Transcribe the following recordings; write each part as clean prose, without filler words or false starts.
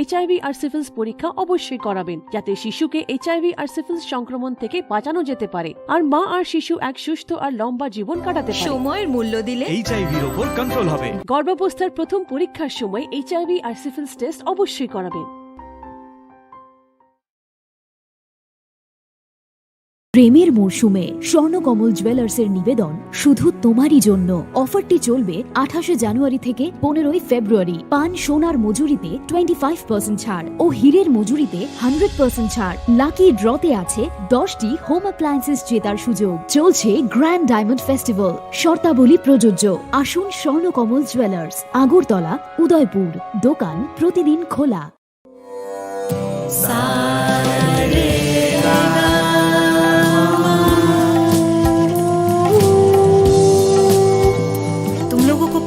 HIV আর syphilis পরীক্ষা অবশ্যই করাবেন, যাতে শিশুকে এইচআইভি আর সিফিলিস সংক্রমণ থেকে বাঁচানো যেতে পারে আর মা আর শিশু এক সুস্থ আর লম্বা জীবন কাটাতে পারে। সময়ের মূল্য দিলে এইচআইভির উপর কন্ট্রোল হবে। গর্ভাবস্থার প্রথম পরীক্ষার সময় এইচআইভি আর সিফিলিস টেস্ট অবশ্যই করাবেন। প্রেমের মরশুমে স্বর্ণকমল জুয়েলার্সের নিবেদন শুধু তোমারই জন্য। অফারটি চলবে 28 জানুয়ারি থেকে 15 ফেব্রুয়ারি। পান সোনার মজুরিতে 25% ছাড় ও হীরের মজুরিতে 100% ছাড়। লাকি ড্রতে আছে 10টি হোম অ্যাপ্লায়েন্সেস জেতার সুযোগ। চলছে গ্র্যান্ড ডায়মন্ড ফেস্টিভ্যাল, শর্তাবলী প্রযোজ্য। আসুন স্বর্ণকমল জুয়েলার্স, আগরতলা, উদয়পুর। দোকান প্রতিদিন খোলা।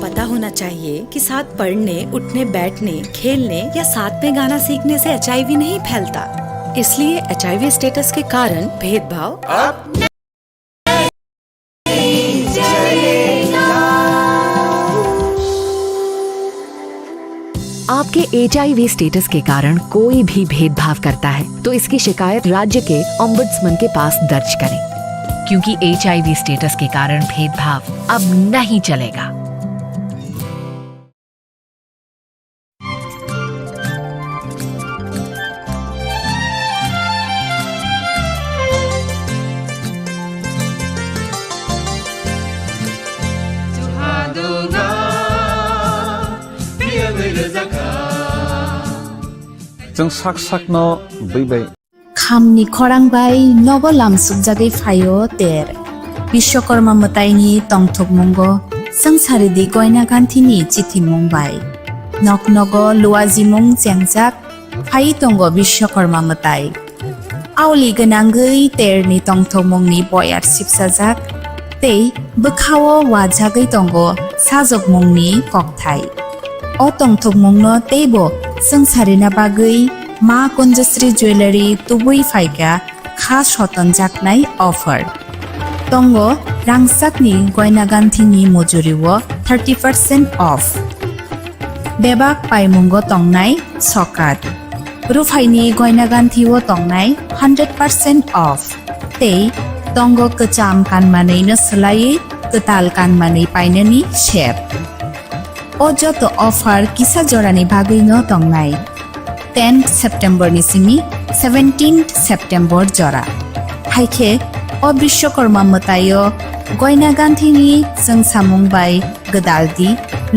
पता होना चाहिए कि साथ पढ़ने, उठने, बैठने, खेलने या साथ में गाना सीखने से एचआईवी नहीं फैलता। इसलिए एचआईवी स्टेटस के कारण भेदभाव अब नहीं चलेगा। आपके एचआईवी स्टेटस के कारण कोई भी भेदभाव करता है तो इसकी शिकायत राज्य के ओम्बुड्समैन के पास दर्ज करें, क्योंकि एचआईवी स्टेटस के कारण भेदभाव अब नहीं चलेगा। जों sak sakno बैबाय खामनि खरांबाय नब लामसुक जागै फायो तेर विश्वकर्मा मोतायनि तंथुकमुंग संसारिदि गयना गान्थिनि चिथिमुंबाय नक नग लुवाजिमुं जेंजाक फाय दंग विश्वकर्मा मोताय आवलि गोनांगै तेरनि तंथुकमुंनि बयार सिबसाजाक तै बोखावो वाजागै दंग साजकमुंनि ककथाय अ तंथुकमुंनो तैबो संसारिना बागै मा कुंजश्री ज्वेलारि तुबै फायगा खास हतन जाकनाय अफार दंग रांसाकनि गयना गान्थिनि मजुरिओ 30% अफ बेबाक पाइमुंग तंगनाय सकात रुफाइनि गयना गान्थिओ तंगनाय 100% अफ तै दंग कचाम कानमानैनो सोलायै कताल कानमानै पाइननि शेप अजत अफार किसा जरानि भागैनो तंगनाय 10 सेप्टेम्बर निसिमी 17 सेप्टेम्बर जरा हाइखे अ विश्वकर्मा मोतायो गयना गान्थिनि जों सामुंबाय गदालदि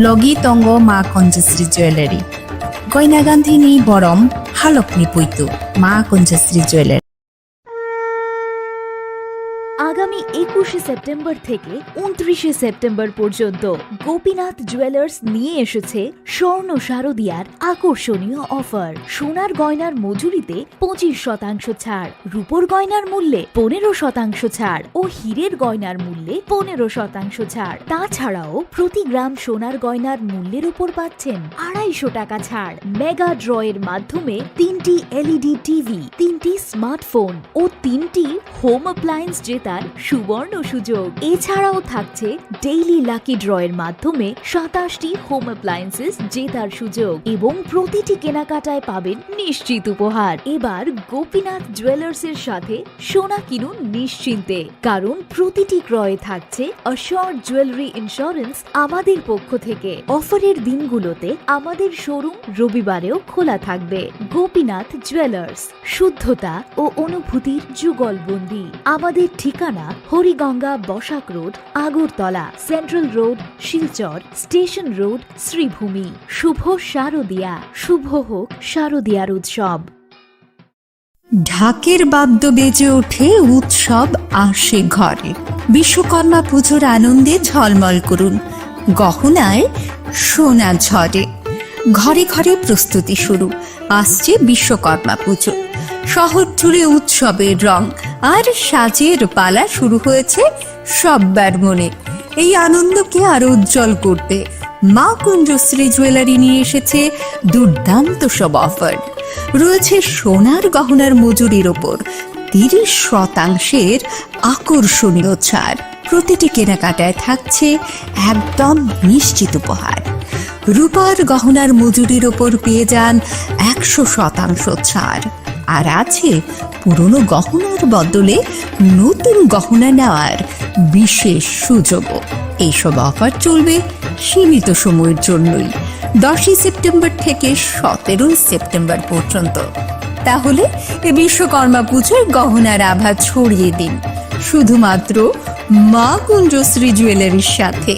लगी तंग मा कुंजश्री ज्वेलारि गयना गान्थिनि बरम हालकनि पुइतु मा कुंजश्री ज्वेलारि। আগামী 21 সেপ্টেম্বর থেকে 29 সেপ্টেম্বর পর্যন্ত গোপীনাথ জুয়েলার্স নিয়ে এসেছে স্বর্ণ শারদিয়ার আকর্ষণীয় অফার। সোনার গয়নার মজুরিতে 25% ছাড়, রূপোর গয়নার মূল্যে 15% ছাড় ও হীরের গয়নার মূল্যে 15% ছাড়। তাছাড়াও প্রতি গ্রাম সোনার গয়নার মূল্যের উপর পাচ্ছেন 250 টাকা ছাড়। মেগা ড্রয়ের মাধ্যমে 3টি এলইডি টিভি, 3টি স্মার্টফোন ও 3টি হোম অ্যাপ্লায়েন্স জেতার সুবর্ণ সুযোগ। এছাড়াও থাকছে ডেইলি লাকি ড্রয়ের মাধ্যমে 27টি হোম অ্যাপ্লায়েন্সেস জেতার সুযোগ এবং প্রতিটি কেনাকাটায় পাবেন নিশ্চিত উপহার। এবার গোপীনাথ জুয়েলার্সের সাথে সোনা কিনুন নিশ্চিন্তে, কারণ প্রতিটি ক্রয়ে থাকছে অ্যাশিওরড জুয়েলারি ইন্স্যুরেন্স আমাদের পক্ষ থেকে। অফারের দিনগুলোতে আমাদের শোরুম রবিবারেও খোলা থাকবে। গোপীনাথ জুয়েলার্স, শুদ্ধতা ও অনুভূতির যুগলবন্দি। আমাদের ঠিকানা Hariganga Basak road, Agartala, central road, Silchar, station road, Sribhumi. শুভ শারদিয়া, শুভ হোক শারদিয়ার উৎসব। ঢাকের বাদ্য বেজে ওঠে, উৎসব আসে ঘরে। বিশ্বকর্মা পুজোর আনন্দে ঝলমল করুন, গহনায় সোনা ঝরে। ঘরে ঘরে প্রস্তুতি শুরু, আসছে বিশ্বকর্মা পুজো। শহর জুড়ে উৎসবের রং আর সাজের পালা শুরু হয়েছে সব্বার মনে। এই আনন্দকে আরো উজ্জ্বল করতে মা কুঞ্জশ্রী জুয়েলারি নিয়ে এসেছে দুর্দান্ত সব অফার। রয়েছে সোনার গহনার মজুরির ওপর 30% আকর্ষণীয় ছাড়। প্রতিটি কেনাকাটায় থাকছে একদম নিশ্চিত উপহার। রূপার গহনার মজুরির ওপর পেয়ে যান 100% ছাড়। আর আছে পুরনো গহনার বদলে নতুন গহনা নেওয়ার বিশেষ সুযোগও। এইসব অফার চলবে সীমিত সময়ের জন্যই, 10 সেপ্টেম্বর থেকে 17 সেপ্টেম্বর পর্যন্ত। তাহলে এ বিশ্বকর্মা পুজোয় গহনার আভা ছড়িয়ে দিন শুধুমাত্র মা কুঞ্জশ্রী জুয়েলারির সাথে।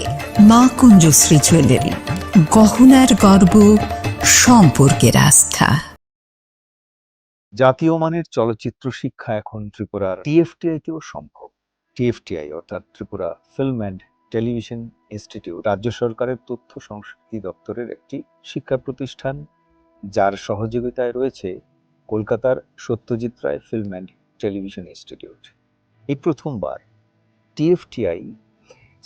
মা কুঞ্জশ্রী জুয়েলারি, গহনার গর্ব, সম্পর্কের আস্থা। জাতীয় মানের চলচ্চিত্র শিক্ষা এখন ত্রিপুরার টিএফটিআই-তেও সম্ভব। টিএফটিআই অর্থাৎ Tripura film and television institute রাজ্য সরকারের তথ্য সংস্কৃতি দপ্তরের একটি শিক্ষা প্রতিষ্ঠান, যার সহযোগিতায় রয়েছে কলকাতার Satyajit Ray film and television institute. এই প্রথমবার টিএফটিআই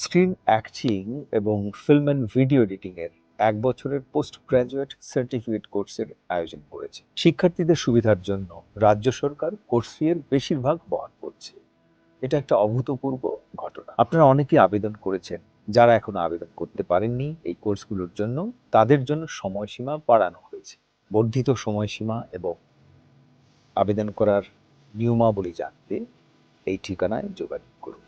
স্ক্রিন অ্যাক্টিং এবং ফিল্ম অ্যান্ড ভিডিও এডিটিং এর 1 বছরের পোস্ট গ্রাজুয়েট সার্টিফিকেট কোর্সের আয়োজন করেছে। শিক্ষার্থীদের সুবিধার জন্য রাজ্য সরকার কোর্স ফি এর বেশিরভাগ বহন করছে। এটা একটা অভূতপূর্ব ঘটনা। আপনারা অনেকেই আবেদন করেছেন, যারা এখনো আবেদন করতে পারেননি এই কোর্সগুলোর জন্য, তাদের জন্য সময়সীমা বাড়ানো হয়েছে। বর্ধিত সময়সীমা এবং আবেদন করার নিয়মাবলী জানতে এই ঠিকানায় যোগাযোগ করুন।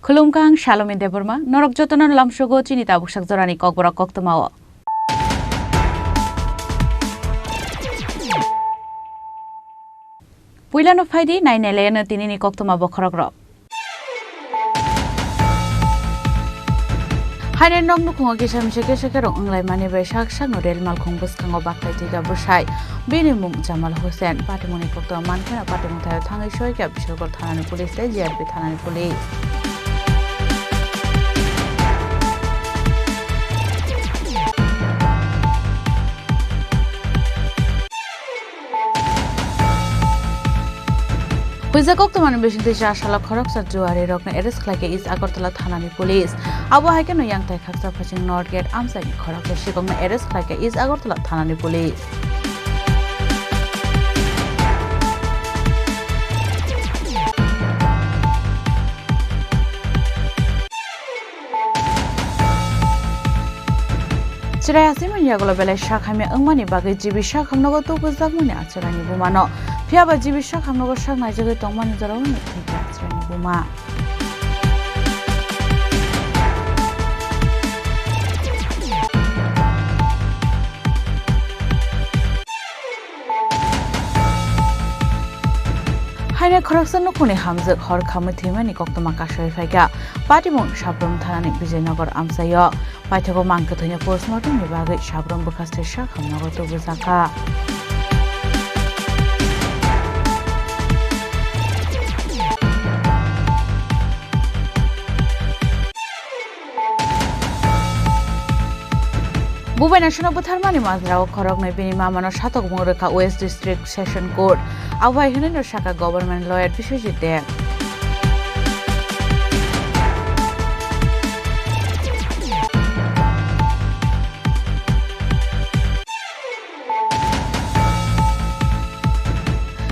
Khulumkang Shalom in Deborma, Norok Jotonan Lamshogo Chinita Bushak Zorani Kokbora Koktomawa. Puilan of Heidi, 9 Elena Tinini Koktoma Bokorogro. Hainen Nong Nukongisam Shekeshakero, Unglai Mani Beshak, Shanodel Malkong Buskango Bakatiga Bushai, Binimum Jamal Hussein, Patimoni Kokto Mankana Patimuta Tangi Shoika, Bishop Tan Police, Jet Bitan Police. Huizakok to Manibishin Shala Koroksa Juari Rockna Eres Klake is Agortala Tanani Police. Abu Hakan Young Takasa Fashing Nordgate Amsani Korok Shikong Eres Klake is Agortala Tanani Police. Chiraya Simon Yagola Bele Shakhame Umani Bagi Jibi Shakham Nogo to Buzagmani Achurani Bumano. Piaba Jibi Shakham Nogo Shak Nigeria Tomani Zaroni Achurani Buma. Haine Koroksan Nukuni Hamzak Hor Kamatimani Koktomaka Shoifaka, Patimon Shabrum Tanani Vijaynagar Amsayo, Paitago Mankatonia Postmortem Nibagi Shabrum Bukaste Shakham Nogo to Buzaka. Bubai National Butharmani Mazrao Korok Mebini Mamano Shatok Muraka West District Session Court. Awai Hunin Shaka government lawyer Bishojit there.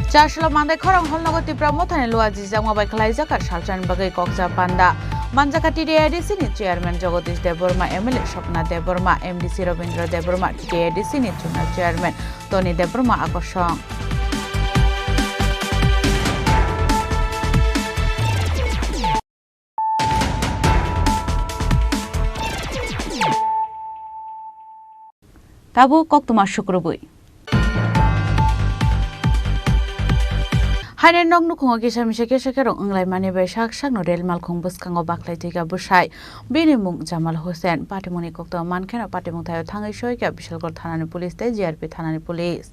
Chashla Manda Korong Holnogoti Pramotan and Luazi Zamabai Kalaiza Shalchan Bagay Koksa Panda. Manjakati TDIDC Chairman Jagodish Deborma, MLA Shopna Deborma, MDC Robindra Deborma, TDIDC Chairman Tony Deborma Akoshong. Tabu Koktuma Shukrubui. Hainen nong nu khonga kisa mise kesa kerong anglai mani bai sak sak no rel mal khong bus kango baklai tiga busai bini mung Jamal Hussein patimoni kokto mankena patimung thayo thangai soi ka Bishalgor thanani police te GRP thanani police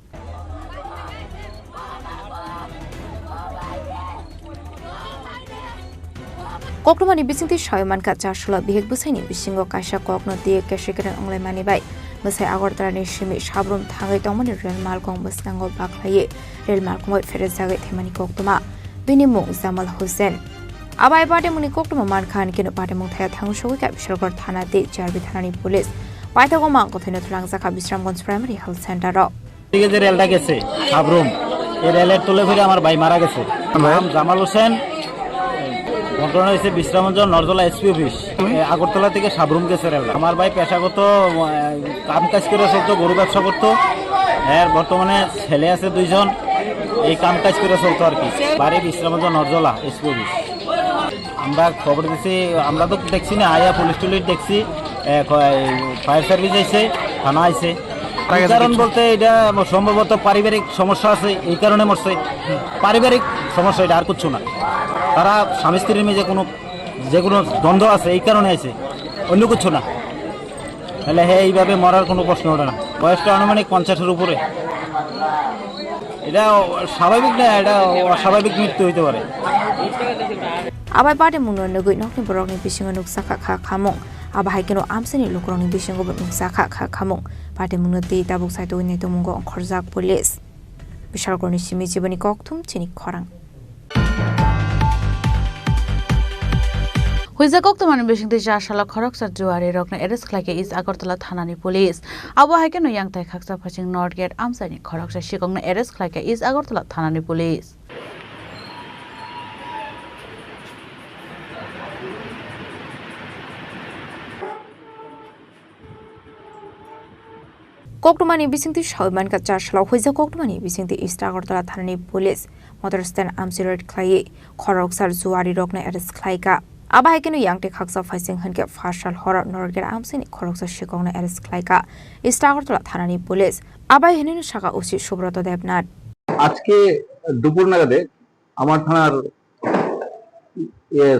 Koknomani bisingti shoyman ka chashla bihek busaini bisingo kaisa kokno tie keshikeren anglai mani bai Masai Agartala ni shimi shabrum thangai tongmani rel mal khong bus kango baklai rel mal khong feres jagai themani koktoma bini mung Jamal Hussein Abai patimoni koktoma man khan kino patimung thaya thang soi ka Bishalgor thana te GRP thanani police পাইতাগো মা কথিন তুলাংজাখা Bishramganj primary health centre দিকে যে রেলটা গেছে সাবরুম এই রেলের তুলে ফিরে আমার ভাই মারা গেছে নাম জামাল হোসেন ঘটনা হয়েছে বিশ্রামগঞ্জ নরজলা এসপি অফিস আগরতলা থেকে সাবরুম গেছে রেলটা আমার ভাই পেশাগত কাম কাজ করে চলতো গরু ব্যবসা করতো এর বর্তমানে ছেলে আছে 2 জন এই কাম কাজ করে চলতো আর কি বাড়ি বিশ্রামগঞ্জ নরজলা এসপি অফিস আমরা খবর দিছি আমরা তো দেখছি না আয়া পুলিশ টুলিশ দেখছি ফায়ার সার্ভিস আইছে থানা আইছে কারণ বলতে এটা সম্ভবত পারিবারিক সমস্যা আছে এই কারণে মরছে পারিবারিক সমস্যা এটা আর কিছু না তারা স্বামী স্ত্রীর মেয়ে যে কোনো দ্বন্দ্ব আছে এই কারণে আছে অন্য কিছু না তাহলে হ্যাঁ এইভাবে মরার কোনো প্রশ্ন ওঠে না বয়সটা আনুমানিক 50-এর উপরে এটা স্বাভাবিক না এটা অস্বাভাবিক মৃত্যু হইতে পারে আবাই পাটে মুনো নগৈ নকনি বরকনি বিসিংগ নুকসাখা খা খামং আবাহাই কেন আমসেনি লুকরংনি বিসিংগ নুকসাখা খা খামং পাটে মুনো তে তাবুক সাইতো নে তমুঙ্গ খরজাক পুলিশ বিশালগড়নি সিমি জীবনী ককথুম চিনি খরাং Huizakok to mani bising te jashala khorok sa juari rokna eres khlake is Agartala thanani police abo haike no yang tai khaksa phaching north gate amsani khorok sa shikong na eres khlake is Agartala thanani police Koktomani bisingti shoyman ka chashla huiza koktomani bisingti East Agartala thanani police motor stand amsirat khlai khorok sar juari rokna eres khlaika আবাই কেন ইয়াংতে খাকসা ফাইসিং হনকে ফাশাল হরার নরগের আমসিনি খরকসা শিকংনা erase ক্লাইকা ইস্টাগরতলা থানানি police আবাই Henin শাখা OC Subrata Debnath আজকে দুপুর নাগাদে আমার থানার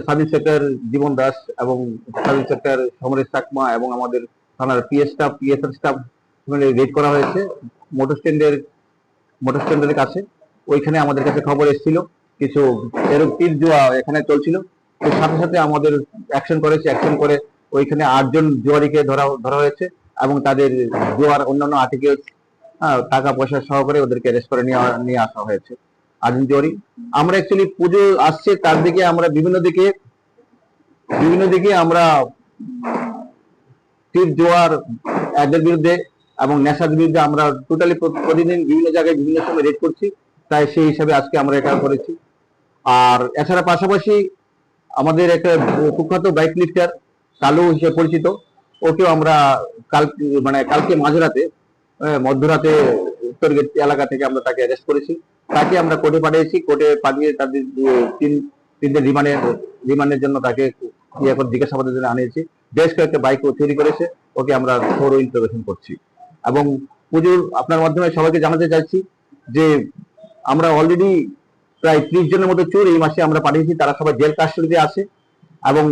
sub inspector জীবন দাস এবং sub inspector Samaresh Chakma এবং আমাদের থানার পিএসআর স্টাফ রেড করা হয়েছে মোটর স্ট্যান্ডের কাছে ওইখানে আমাদের কাছে খবর এসেছিল কিছু এরকম তীর জুয়া এখানে চলছিল সাথে সাথে আমাদের অ্যাকশন করে ওইখানে 8 জন জুয়ারিকে ধরা হয়েছে এবং তাদের জুয়ার অন্যান্য আর্টিকেল টাকা পয়সা সহকারে ওদেরকে অ্যারেস্ট করে নিয়ে আসা হয়েছে 8 জন জুয়ারি আমরা অ্যাকচুয়ালি পুজো আসছে তার দিকে আমরা বিভিন্ন দিকে আমরা তীর জুয়ার এদের বিরুদ্ধে এবং নেশার বিরুদ্ধে আমরা টোটালি প্রতিদিন বিভিন্ন জায়গায় বিভিন্ন সময় রেড করছি তাই সেই হিসাবে আজকে আমরা এটা করেছি আর এছাড়া পাশাপাশি আমাদের একটা কুখ্যাত বাইক লিফটার কালু হিসেবে পরিচিত ওকেও আমরা কালকে মধ্যরাতে উত্তর গেট এলাকা থেকে আমরা তাকে অ্যারেস্ট করেছি তাকে আমরা কোর্টে পাঠিয়েছি কোর্টে পাঠিয়ে তাদের তিনটে রিমান্ডের জন্য তাকে জিজ্ঞাসাবাদের জন্য আনিয়েছি বেশ কয়েকটা বাইক চুরি করেছে ওকে আমরা থরো ইন্টারোগেশন করছি এবং পুজোর আপনার মাধ্যমে সবাইকে জানাতে চাইছি যে আমরা অলরেডি প্রায় 30 জনের মতো চোর এই মাসে আমরা পাঠিয়েছি তারা সবাই জেল কাস্টডিতে আছে এবং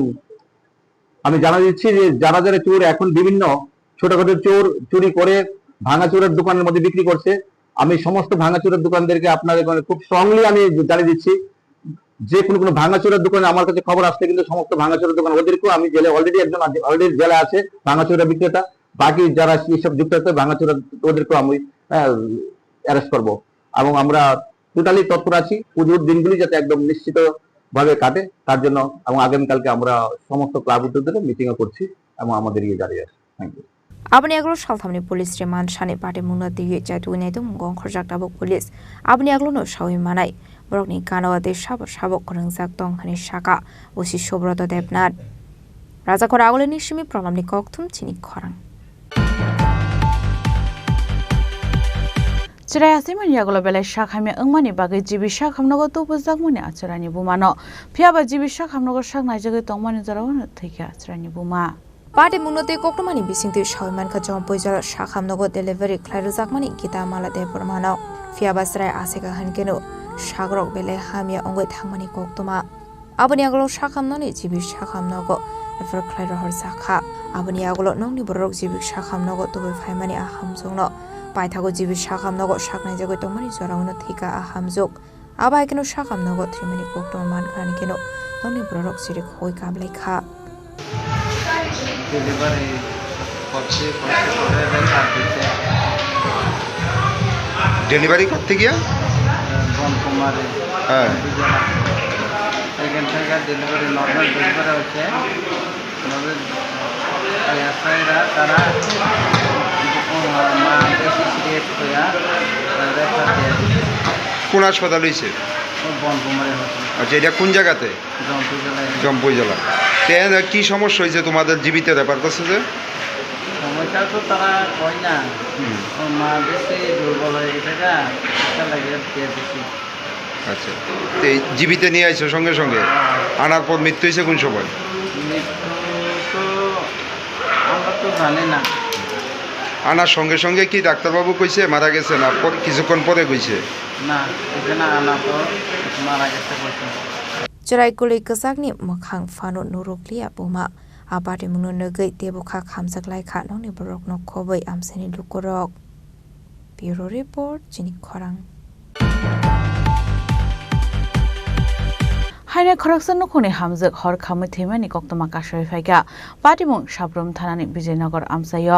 আমি জানা দিচ্ছি যে যারা চোর এখন বিভিন্ন ছোটখাটো চুরি করে ভাঙাচোরের দোকানের মধ্যে বিক্রি করছে আমি সমস্ত ভাঙাচোরের দোকানদারকে আপনাদের খুব স্ট্রংলি আমি জানিয়ে দিচ্ছি যে কোনো ভাঙাচোরের দোকানে আমার কাছে খবর আসছে কিন্তু সমস্ত ভাঙাচোরের দোকান ওদেরকেও আমি জেলে অলরেডি জেলে আছে ভাঙাচোরের বিক্রেতা বাকি যারা এইসব যুক্ত আছে ভাঙাচোরের ওদেরকেও আমি অ্যারেস্ট করবো এবং আমরা টোটালি তৎপর আছি পুজোর দিনগুলি যাতে একদম নিশ্চিত ভাবে কাটে তার জন্য এবং আগামীকালকে আমরা সমস্ত ক্লাব উদ্যোগীদের মিটিংও করছি এবং আমাদের জারি আছে thank you Abni aglo salthamni police reman shane pate mungna diye jaitu nei tum gong khorjak tabuk police abni aglo no shawi manai borokni kanawa de sabok khrangjak tong khani shaka osi sobroto debnat raja khora agoleni shimi pranamni kokthum chini khorang Chirai asimani agolo belai shakhame angmani bagai jibi shakhamnogo to bujagmani acharani bumano phiaba jibi shakhamnogo shaknai jagai tongmani jarawana theke acharani buma Pate munote koktomani bisingti shoyman ka jompoijar shakhamnogo delivery khlairu jakmani gita mala de pormano fiaba srai aseka hankeno সাগরক বেলে হামিয়া অঙ্গই থাংমানি কক্তমা আবনি আগলো সাখামনানি GB সাখামনগো refer খ্লাইর হর জাখা আবনি আগলো নংনি বরক GB সাখামনগো তবে ফাইমানি আহামজংনো পাইথাগো GB সাখামনগো সাকনাই জাগো তমানি জরাউনো থিকা আহামজক আবাই কেন সাখামনগো থ্রিমানি কক্তমা মানখানি কেন নংনি বরক জিরি খই কাবলাই খা delivery করতে গিয়া হ্যাঁ এখান থেকে ডেলিভারি নর্মাল ডেলিভারি হচ্ছে তারা কোন হাসপাতাল হয়েছে? আচ্ছা, এটা কোন জায়গাতে? জম্পুই জেলা। কি সমস্যা হয়েছে তোমাদের জীবিত ব্যাপার করছে যে? সমস্যা তো তারা কয় না, মা বেশি দুর্বল হয়ে গেছে বেশি। আচ্ছা, এই জীবিত নিয়ে আইছো সঙ্গে সঙ্গে? আনার পর মৃত্যু হয়েছে কোন সময়? মৃত্যু তো আমরা তো জানি না। আনার সঙ্গে সঙ্গে কি ডাক্তারবাবু কইছে মারা গেছে, না কিছুক্ষণ পরে কইছে? না, এখানে আনা তো মারা গেছে কইছে। Cerai kesakni makhang fanu nuruklia buma abadi munu negei tebuka khamsaklai kha nongni borok no khobei amseni lukorok. Bureau report Jinik Khorang. হাইনে খরকসান নখনে হামজক হর খামে থেমানি কক্তমা কাশয় ফাইগা পাটিমুং সাবরম থানানি বিজয়নগর আমসায়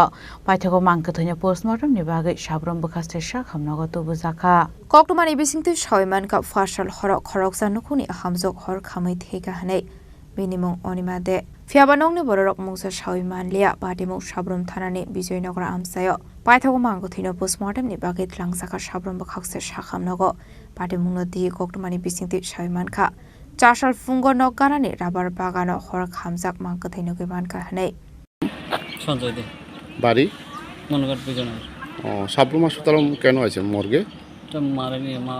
পাইথাগো মাংকথৈনা পোস্টমর্টম नि बागै সাবরম বখাস্তে শাখামনগর তবু জাখা কক্তমানি বিসিংতে সয়মান কা ফাশাল হর খরকসান নখনি হামজক হর খামে থেগা হানে বিনিমুং অনিমাদে ফিয়াবানংনি বররক মুংসা সয়মান লিয়া পাটিমুং সাবরম থানানি বিজয়নগর আমসায় পাইথাগো মাংকথৈনা পোস্টমর্টম नि बागै tlangsaka সাবরম বখাস্তে শাখামনগর পাটিমুং নদি কক্তমানি বিসিংতে সয়মান খা চাশাল ফুঙ্গ নগারানি রাবার বাগানো হর খামজাক মাংকথৈ নগে মানকা হানে সঞ্জয় দে বাড়ি মনগড় বিজয়নগর। সাবরুম হাসপাতাল কেন আছে মর্গে? তো মারেনি মা।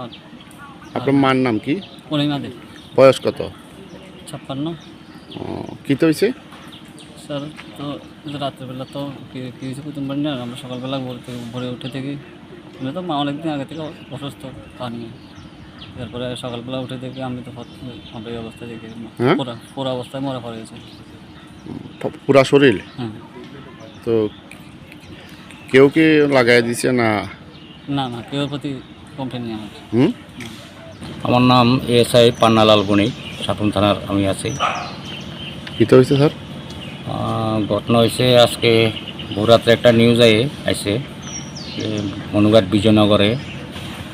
আপনার মার নাম কি? অনিমা দে। বয়স কত? 56। কি তো হয়েছে স্যার? তো রাত্রেবেলা তো কিছু কুতুম পারি না, আমরা সকালবেলা ভোরে উঠে থেকে তো মা অনেকদিন আগে থেকে অসুস্থ পানি, তারপরে সকালবেলা উঠে দেখি আমি তো আমরা এই অবস্থা দেখি পুরো অবস্থায় মরা পড়ে গেছে পুরা শরীর। হ্যাঁ। তো কেউ কি লাগাই দিছে না? না না, কেউ প্রতি কমপ্লেন নেই আমার। আমার নাম এএসআই পান্নালাল বণিক, সাপুন থানার আমি আছি। কী তো হয়েছে স্যার? ঘটনা হয়েছে আজকে ভোররাত্রে একটা নিউজ আইছে মনুঘাট বিজয়নগরে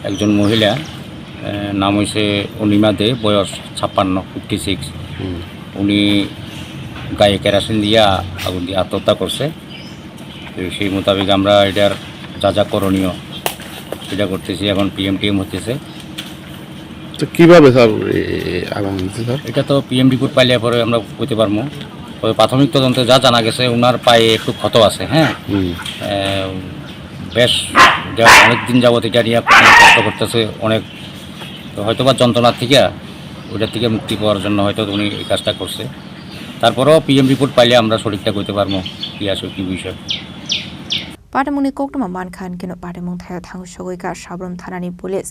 একজন মহিলা, নাম হয়েছে অনিমা দে, বয়স 56। উনি গায়ে কেরাসিন দিয়া আগুন দিয়ে আত্মহত্যা করছে। তো সেই মোতাবেক আমরা এটার যা যা করণীয় সেটা করতেছি, এখন পিএমটিএম হতেছে। তো কীভাবে স্যার আগুন দিচ্ছে স্যার? এটা তো পিএম রিপোর্ট পাইলে পরে আমরা বলতে পারবো। তবে প্রাথমিক তদন্তে যা জানা গেছে ওনার পায়ে একটু ক্ষত আছে। হ্যাঁ, বেশ অনেক দিন যাবত এটা নিয়ে কষ্ট করতেছে অনেক, তো হয়তো বা যন্ত্রণার থেকে ওইটার থেকে মুক্তি পাওয়ার জন্য হয়তো উনি এই কাজটা করছে। তারপরেও পিএম রিপোর্ট পাইলে আমরা সঠিকটা করতে পারবো কি আসলে কি বিষয়। পাটামুনি কোকটমা মানখান কেন পাটামুং থায় থাং সগৈকা সাবরম থানানি পুলিশ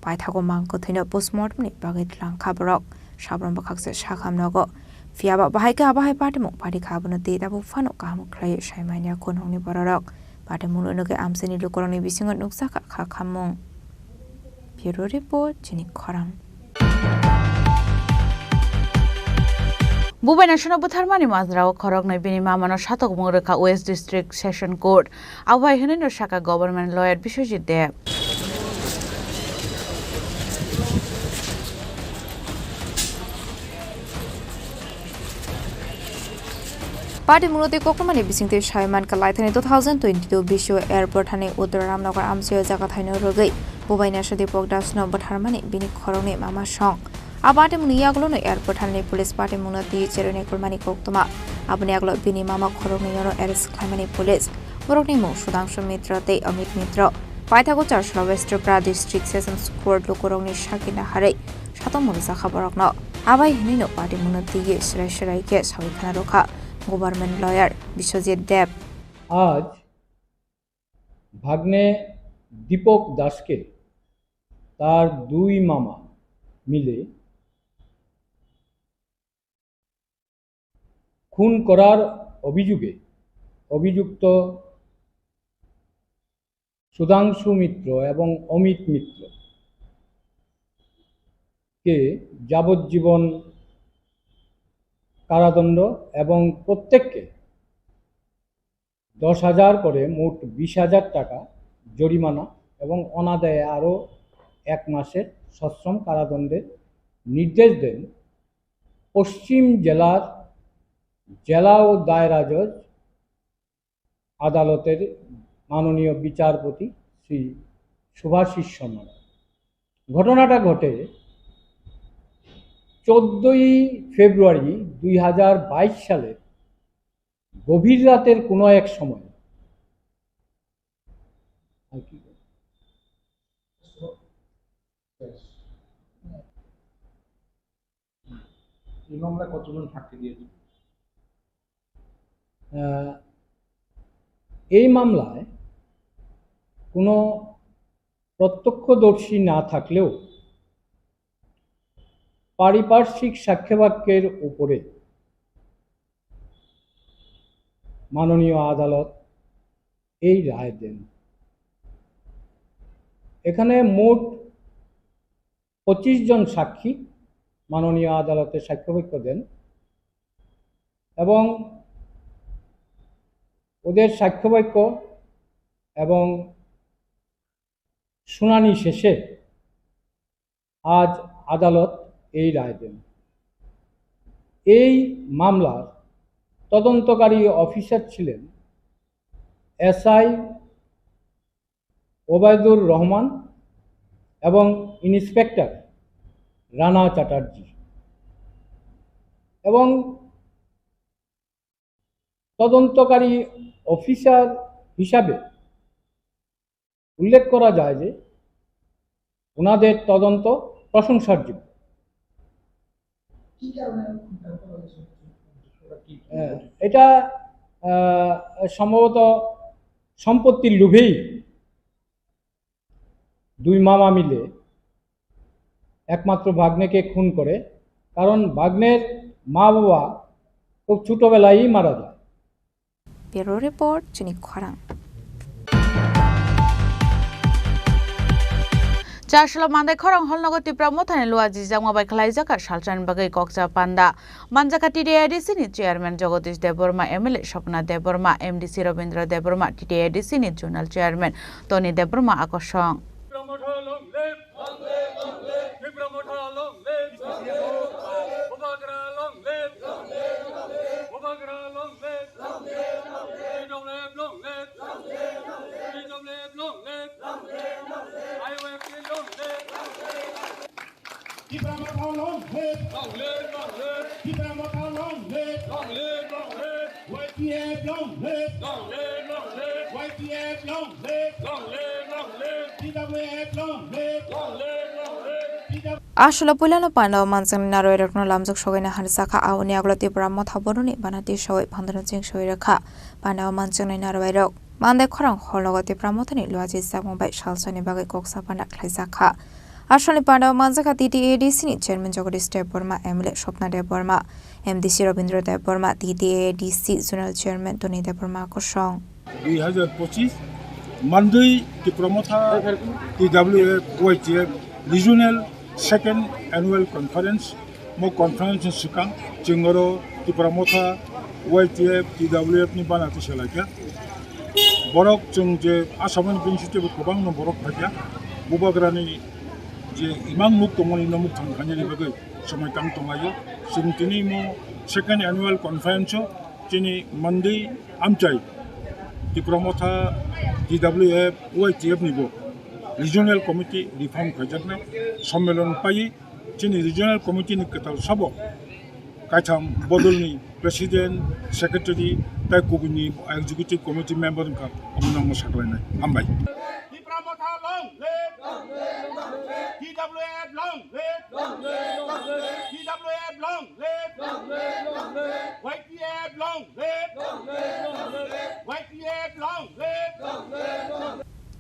পাইথাগো মাংকথৈনা পোস্টমর্টমনি बागै tlangkhabrok সাবরম বখাকসে শাখামনগ ফিয়াবা বাহাইকা আবাহাই পাটামুং পাটি খাবনো দেদাবু ফানো কাহামু খ্লাই সাইমাইনিয়া কোনহংনি বররক পাটামুং নগে আমসেনি লুকরংনি বিসিং নুকসাকা খাখামুং। Bureau report Jinik Khorang. বুবাই ন্যাশনাল বুথারমানি মাজরাও খরক নয় বিনি মামানো সাতক মরেখা ওয়েস্ট ডিস্ট্রিক্ট সেশন কোর্ট আহ্বাই হেনেন শাখা government lawyer Biswajit Deb party মূলত কোকমানি বিসিংতে সাইমান কালাইথানি 2022 বিশ্ব এয়ারপোর্ট হানি উত্তর রামনগর আমসিও জায়গা থাইনো রগৈ বুবাই ন্যাশনাল পকদাসনো বুথারমানি বিনি খরংনি মামা সং আবাটে মুনিয়াগলো এয়ারপোর্ট হানি পুলিশ পার্টি মুনতি চেরনে কুলমানি কোকতমা আবনি আগলো বিনি মামা খরংনি নর এরেস্ট খাইমানি পুলিশ বরকনি মু Sudhanshu মিত্রতে Amit Mitra পাইথাগো চারশলা ওয়েস্টপ্রা district session court লোকরংনি Sakina হারে সাতম মুনসা খবরকন আবাই হিনিনো পার্টি মুনতি সেরাই সেরাইকে সবিখানা রক্ষা গভর্নমেন্ট লয়ার বিশ্বজিৎ দেব। আজ ভাগ্নে দীপক দাসকে তার দুই মামা মিলে খুন করার অভিযোগে অভিযুক্ত সুধাংশু মিত্র এবং অমিত মিত্র কে যাবজ্জীবন কারাদণ্ড এবং প্রত্যেককে 10,000 করে মোট 20,000 টাকা জরিমানা এবং অনাদায়ে আরও 1 মাসের সশ্রম কারাদণ্ডের নির্দেশ দেন পশ্চিম জেলার জেলা ও দায়রা জজ আদালতের মাননীয় বিচারপতি শ্রী শুভাশিস শর্মা। ঘটনাটা ঘটে 14ই ফেব্রুয়ারি 2022 সালে গভীর রাতের কোনো এক সময়। এই মামলায় কতজন সাক্ষী দিয়েছে? এই মামলায় কোনো প্রত্যক্ষদর্শী না থাকলেও পারিপার্শ্বিক সাক্ষ্যবাক্যের উপরে মাননীয় আদালত এই রায় দেন। এখানে মোট 25 জন সাক্ষী মাননীয় আদালতে সাক্ষ্যবাক্য দেন এবং ওদের সাক্ষ্যবাক্য এবং শুনানি শেষে আজ আদালত এই রায় দেন। এই মামলার তদন্তকারী অফিসার ছিলেন এসআই ওবায়দুর রহমান এবং ইন্সপেক্টর রানা চ্যাটার্জি এবং তদন্তকারী অফিসার হিসাবে উল্লেখ করা যায় যে ওনাদের তদন্ত প্রশংসার যোগ্য। এটা সম্ভবত সম্পত্তির লোভেই দুই মামা মিলে একমাত্র ভাগ্নেকে খুন করে, কারণ ভাগ্নের মা বাবা খুব ছোটবেলায় মারা যায়। Bureau report Jinik Khorang. চারশলা মানদাই খরং হলনগর ত্রিপুরা মথানে লুয়াজি জামাবাই খালাইজাকার সালচান বাগৈ কক্সা পান্ডা মানজাকা TDIDC ni chairman Jagadish Debbarma MLA Swapna Debbarma MDC Rabindra Debbarma TDIDC ni zonal chairman Tony Debbarma আকর্ষণ আসলে পৈলানো পান্ডাও মানসাংনি নারয় রত্ন লামজক সগাইনা হারসাখা আউনি আগলতি ব্রাহ্ম থাবরনি বানাতি সবাই ভান্দন চিং সই রেখা পান্ডাও মানসাংনি নারয় রক মানদাই খরং হলগতি ব্রাহ্মথনি লুয়াজি জামবাই সালসানি বাগৈ কক্সা পান্ডা খাইজাখা আসলে পান্ডাও মানজাখা TTADC ni chairman Jagadish Debbarma MLA Swapna Debbarma MDC Rabindra Debbarma TTADC zonal chairman Tony Debbarma আকর্ষণ 2025 মানদাই Tripura TWF YTF Regional Second Annual Conference mo conference sikang jingoro Tripura YTF TWF ni banati selaka borok jeng je asaman binsite gobang no borok bhaja bubagrani je imang muk tomoni no muk thangkhani bagai samai tang tongayo singtini mo Second Annual Conference chini Monday amchai Tripura TWF YTF ni bo Regional Committee Reform Kajarne সম্মেলন পাই যিনি regional committee নিকেতাল সব কাইথাম বদলনি president secretary তাই কুগুনি executive committee member কা অমনাম সাকলাইনাই হামবাই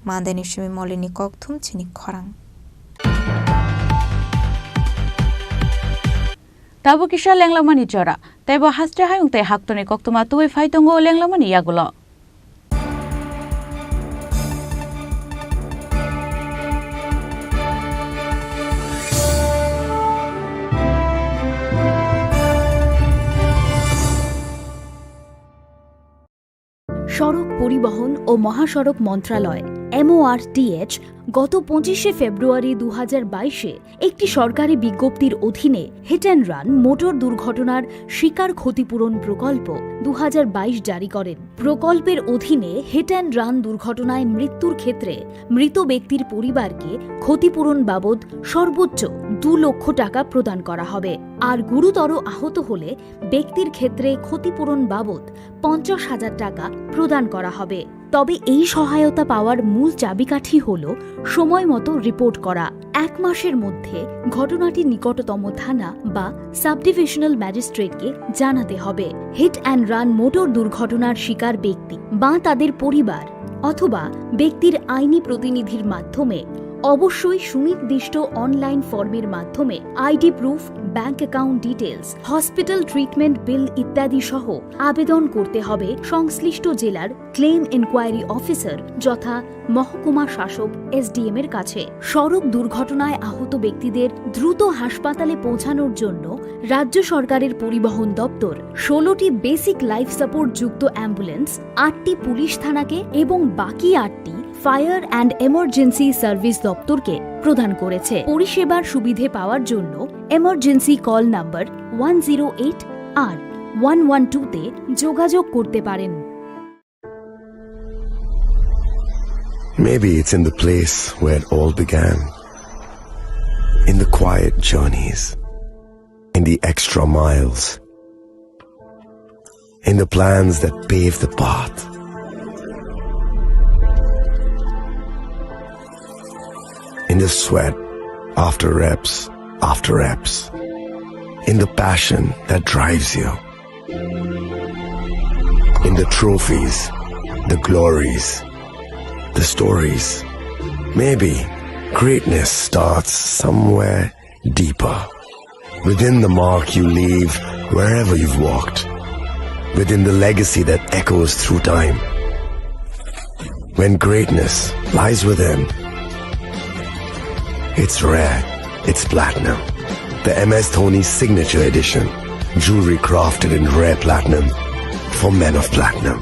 মানদাই নিশমি মলিনী cock থুম চিনিক খরাং Tabu kisha lenglamani jora. Tebo hastre hayung te haktoni koktuma tuwe faitongo lenglamani yagulo. সড়ক পরিবহন ও মহাসড়ক মন্ত্রণালয় MORTH গত 25শে ফেব্রুয়ারি 2022-এ একটি সরকারি বিজ্ঞপ্তির অধীনে হিট অ্যান্ড রান মোটর দুর্ঘটনার শিকার ক্ষতিপূরণ প্রকল্প 2022 জারি করেন। প্রকল্পের অধীনে হিট অ্যান্ড রান দুর্ঘটনায় মৃত্যুর ক্ষেত্রে মৃত ব্যক্তির পরিবারকে ক্ষতিপূরণ বাবদ সর্বোচ্চ 2 লক্ষ টাকা প্রদান করা হবে, আর গুরুতর আহত হলে ব্যক্তির ক্ষেত্রে ক্ষতিপূরণ বাবদ 50,000 টাকা প্রদান করা হবে। তবে এই সহায়তা পাওয়ার মূল চাবিকাঠি হল সময় মতো রিপোর্ট করা। 1 মাসের মধ্যে ঘটনাটি নিকটতম থানা বা সাব ডিভিশনাল ম্যাজিস্ট্রেটকে জানাতে হবে। হিট অ্যান্ড রান মোটর দুর্ঘটনার শিকার ব্যক্তি বা তাদের পরিবার অথবা ব্যক্তির আইনি প্রতিনিধির মাধ্যমে অবশ্যই সুনির্দিষ্ট অনলাইন ফর্মের মাধ্যমে ID proof, bank account details, hospital treatment bill ইত্যাদি সহ আবেদন করতে হবে সংশ্লিষ্ট জেলার ক্লেম এনকোয়ারি অফিসার যথা মহকুমা শাসক SDM এর কাছে। সড়ক দুর্ঘটনায় আহত ব্যক্তিদের দ্রুত হাসপাতালে পৌঁছানোর জন্য রাজ্য সরকারের পরিবহন দপ্তর 16টি বেসিক লাইফ সাপোর্ট যুক্ত অ্যাম্বুলেন্স, 8টি পুলিশ থানাকে এবং বাকি 8টি ফায়ার অ্যান্ড এমার্জেন্সি সার্ভিস দপ্তরকে প্রদান করেছে। পরিষেবার সুবিধে পাওয়ার জন্য এমার্জেন্সি কল নাম্বার 108 আর 112-তে যোগাযোগ করতে পারেন। Maybe it's in the place where it all began, in the quiet journeys, in the extra miles, in the plans that pave the path. In the sweat after reps, in the passion that drives you, in the trophies, the glories, the stories. Maybe greatness starts somewhere deeper, within the mark you leave wherever you've walked, within the legacy that echoes through time. When greatness lies within, it's rare, it's platinum. The MS Dhoni Signature Edition. Jewelry crafted in rare platinum for men of platinum.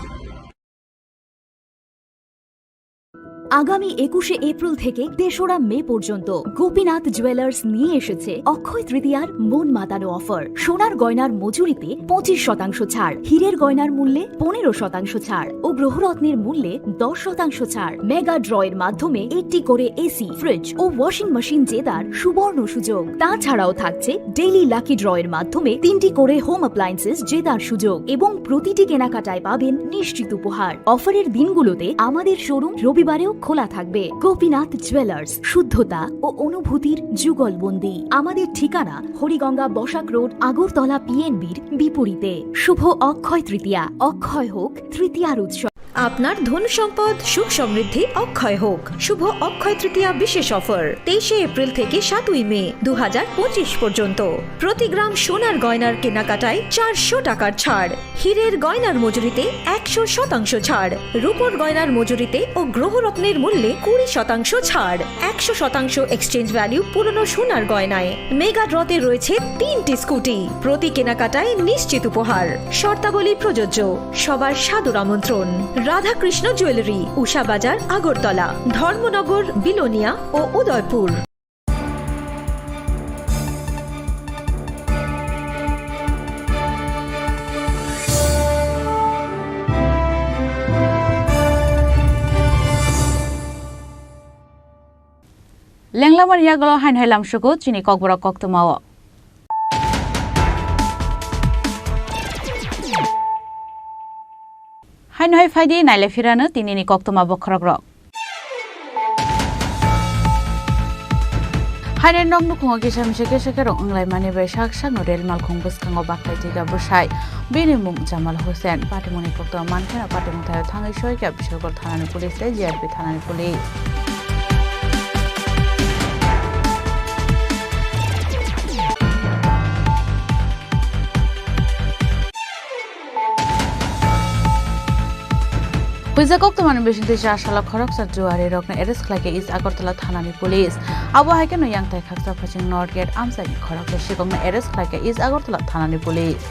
আগামী 21শে April থেকে 3রা মে পর্যন্ত Gopinath jewellers নিয়ে এসেছে অক্ষয় তৃতীয়ার মন মাতানো offer. সোনার গয়নার মজুরিতে 25% ছাড়, হীরের গয়নার মূল্যে 15% ছাড় ও গ্রহরত্নের মূল্যে 10% ছাড়। মেগা ড্রয়ের মাধ্যমে 8টি করে এসি, ফ্রিজ ও ওয়াশিং মেশিন জেতার সুবর্ণ সুযোগ। তাছাড়াও থাকছে ডেইলি লাকি ড্রয়ের মাধ্যমে 3টি করে হোম অ্যাপ্লায়েন্সেস জেতার সুযোগ এবং প্রতিটি কেনাকাটায় পাবেন নিশ্চিত উপহার। অফারের দিনগুলোতে আমাদের শোরুম রবিবারেও খোলা থাকবে। গোপীনাথ জুয়েলার্স, শুদ্ধতা ও অনুভূতির যুগলবন্দি। আমাদের ঠিকানা হরিগঙ্গা বসাক রোড, আগরতলা PNB'র বিপরীতে। শুভ অক্ষয় তৃতীয়া, অক্ষয় হোক তৃতীয়ার উৎসব। আপনার ধন সম্পদ সুখ সমৃদ্ধি অক্ষয় হোক। শুভ অক্ষয় তৃতীয়া বিশেষ অফার 23শে এপ্রিল থেকে 7ই মে 2025 পর্যন্ত। প্রতি গ্রাম সোনার গয়নার কেনাকাটায় 400 টাকার ছাড়, হীরের গয়নার মজুরিতে 100% ছাড়, রূপোর গয়নার মজুরিতে ও গ্রহরত্নের মূল্যে 20% ছাড়, 100% এক্সচেঞ্জ ভ্যালু পুরনো সোনার গয়নায়। মেগা ড্রতে রয়েছে 3টি স্কুটি, প্রতি কেনাকাটায় নিশ্চিত উপহার। শর্তাবলী প্রযোজ্য। সবার সাদর আমন্ত্রণ। রাধাকৃষ্ণ জুয়েলারি, উষা বাজার, আগরতলা, ধর্মনগর, বিলোনিয়া ও উদয়পুর। লেংলামার ইয়াগলো হাইন হাইলাম সুগো চিনি ককবরা কক্তমাও হাইন হাই ফাইদি নাইলে ফিরানো তিনিনি কক্তমা বখরগ্র হাইরেন নং নুখুঙা কিসামিসে কেসেকের अंलाय माने बै साक साक रेल मालखुं बसखाङाव बाख्लायथि गाबोसाय बेनि मुं जामाल हुसैन पाटिमुनि कक्तमा मानखेना पाटिमुथायाव थाङै सयका बिसोरगड़ थानानि पुलिस जिआरपि थानानि police Puizakok to man bishinti Shala Koroksa Juari Rokna Eresklake is Agortala Thanani police. Abu Haken Yang Taksa Fashing North Gate Amsa Koroksa Shikong Eresklake is Agortala Thanani police.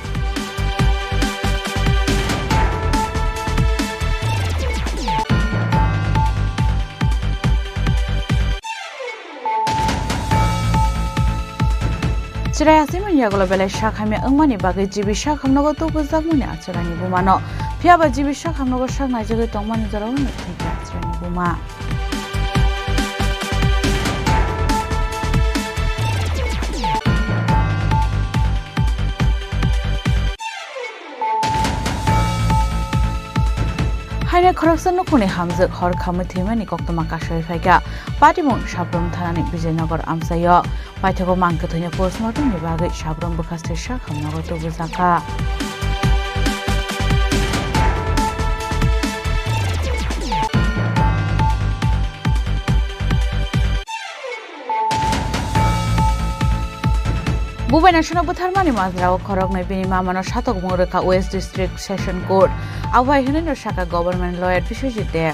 Chirai asimin yagola bele shakhame angmani bagai jibi shakhamnogo to buzagmuni acharani bumano phiaba jibi shakhamnogo shaknai jagai tongmani jarau ni thika acharani buma Haine Koroksan no kune hamjak hor khamai thimani koktoma kasoi phaika Patimon Shabrum Thanani Vijaynagar Amsayo Paithako mangka thoina postmortem ni bagai Shabrum bukhaste shakhamnogo to buzaka Bubai National Butharmani Mazrao Koroknai Bini Mamano Shatok Muraka West District Session Court Awai Hunino Shaka Government Lawyer Bishojit there.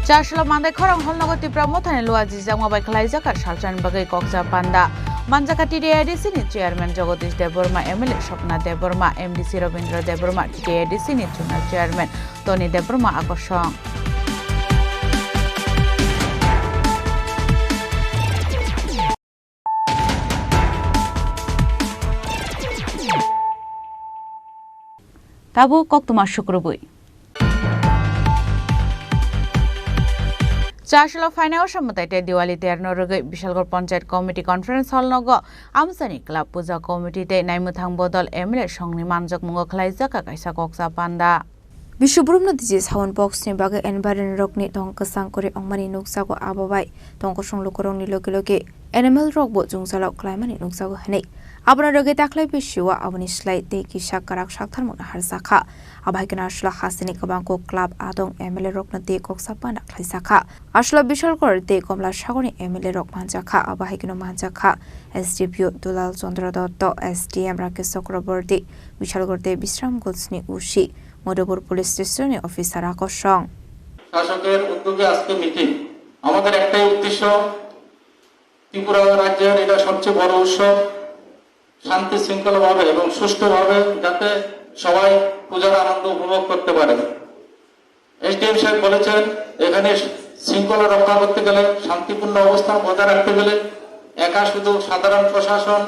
Chashla Mande Korong Holnogoti Pramotan Luazi Zamabai Kalaijakar Shalchan Bagai Koksa Panda Manjakati TADC ni Chairman Jagodish Deborma MLA Shopna Deborma MDC Robindra Deborma TADC ni Chuna Chairman Tony Deborma Akoshong Tabu Koktuma Shukrubui Chashla Final Shamatite Diwali Ternoruga Bishalgor Ponchayat Committee Conference Hall Nogo Amsani Club Puja Committee Te Naimuthang Bodol MLA Shongni Manjak Mungo Klaizaka Kaisa Koksa Panda Bishubrum Disease Hawan Box ni Baga Environment Rockni Tonka Sankore Ongmani Nuksago Ababai Tonko Shong Lukoroni Lokiloke Animal Rock Boat Jungsalok Climani Nuksago Hane Abra Roge Taklai Bishua Abani Slide Te Kishakarak Shaktarmon Harsaka Abhaikan Ashla Hasini Kabanko Club Adong MLA Rock Nate Koksapana Klaisaka Ashla Bishal Kor Te Komla Shagoni MLA Rock Manjaka Abahikino Manjaka SDPU Dulal Sondra Dotto SDM Rakesh Sokrabordi Bishal Gorte Bisram Goldsni Ushi Modobur Police Station Officer Akoshong শাসকের উদ্যোগে আজকে meeting আমাদের একটাই উদ্দেশ্য ত্রিপুরা রাজ্যের এটা সবচেয়ে বড় উৎসব শান্তি শৃঙ্খলাভাবে এবং সুষ্ঠুভাবে যাতে সবাই পূজার আনন্দ উপভোগ করতে পারে এসডিএম সাহেব বলেছেন এখানে শৃঙ্খলা রক্ষা করতে গেলে শান্তিপূর্ণ অবস্থান বজায় রাখতে গেলে একা শুধু সাধারণ প্রশাসন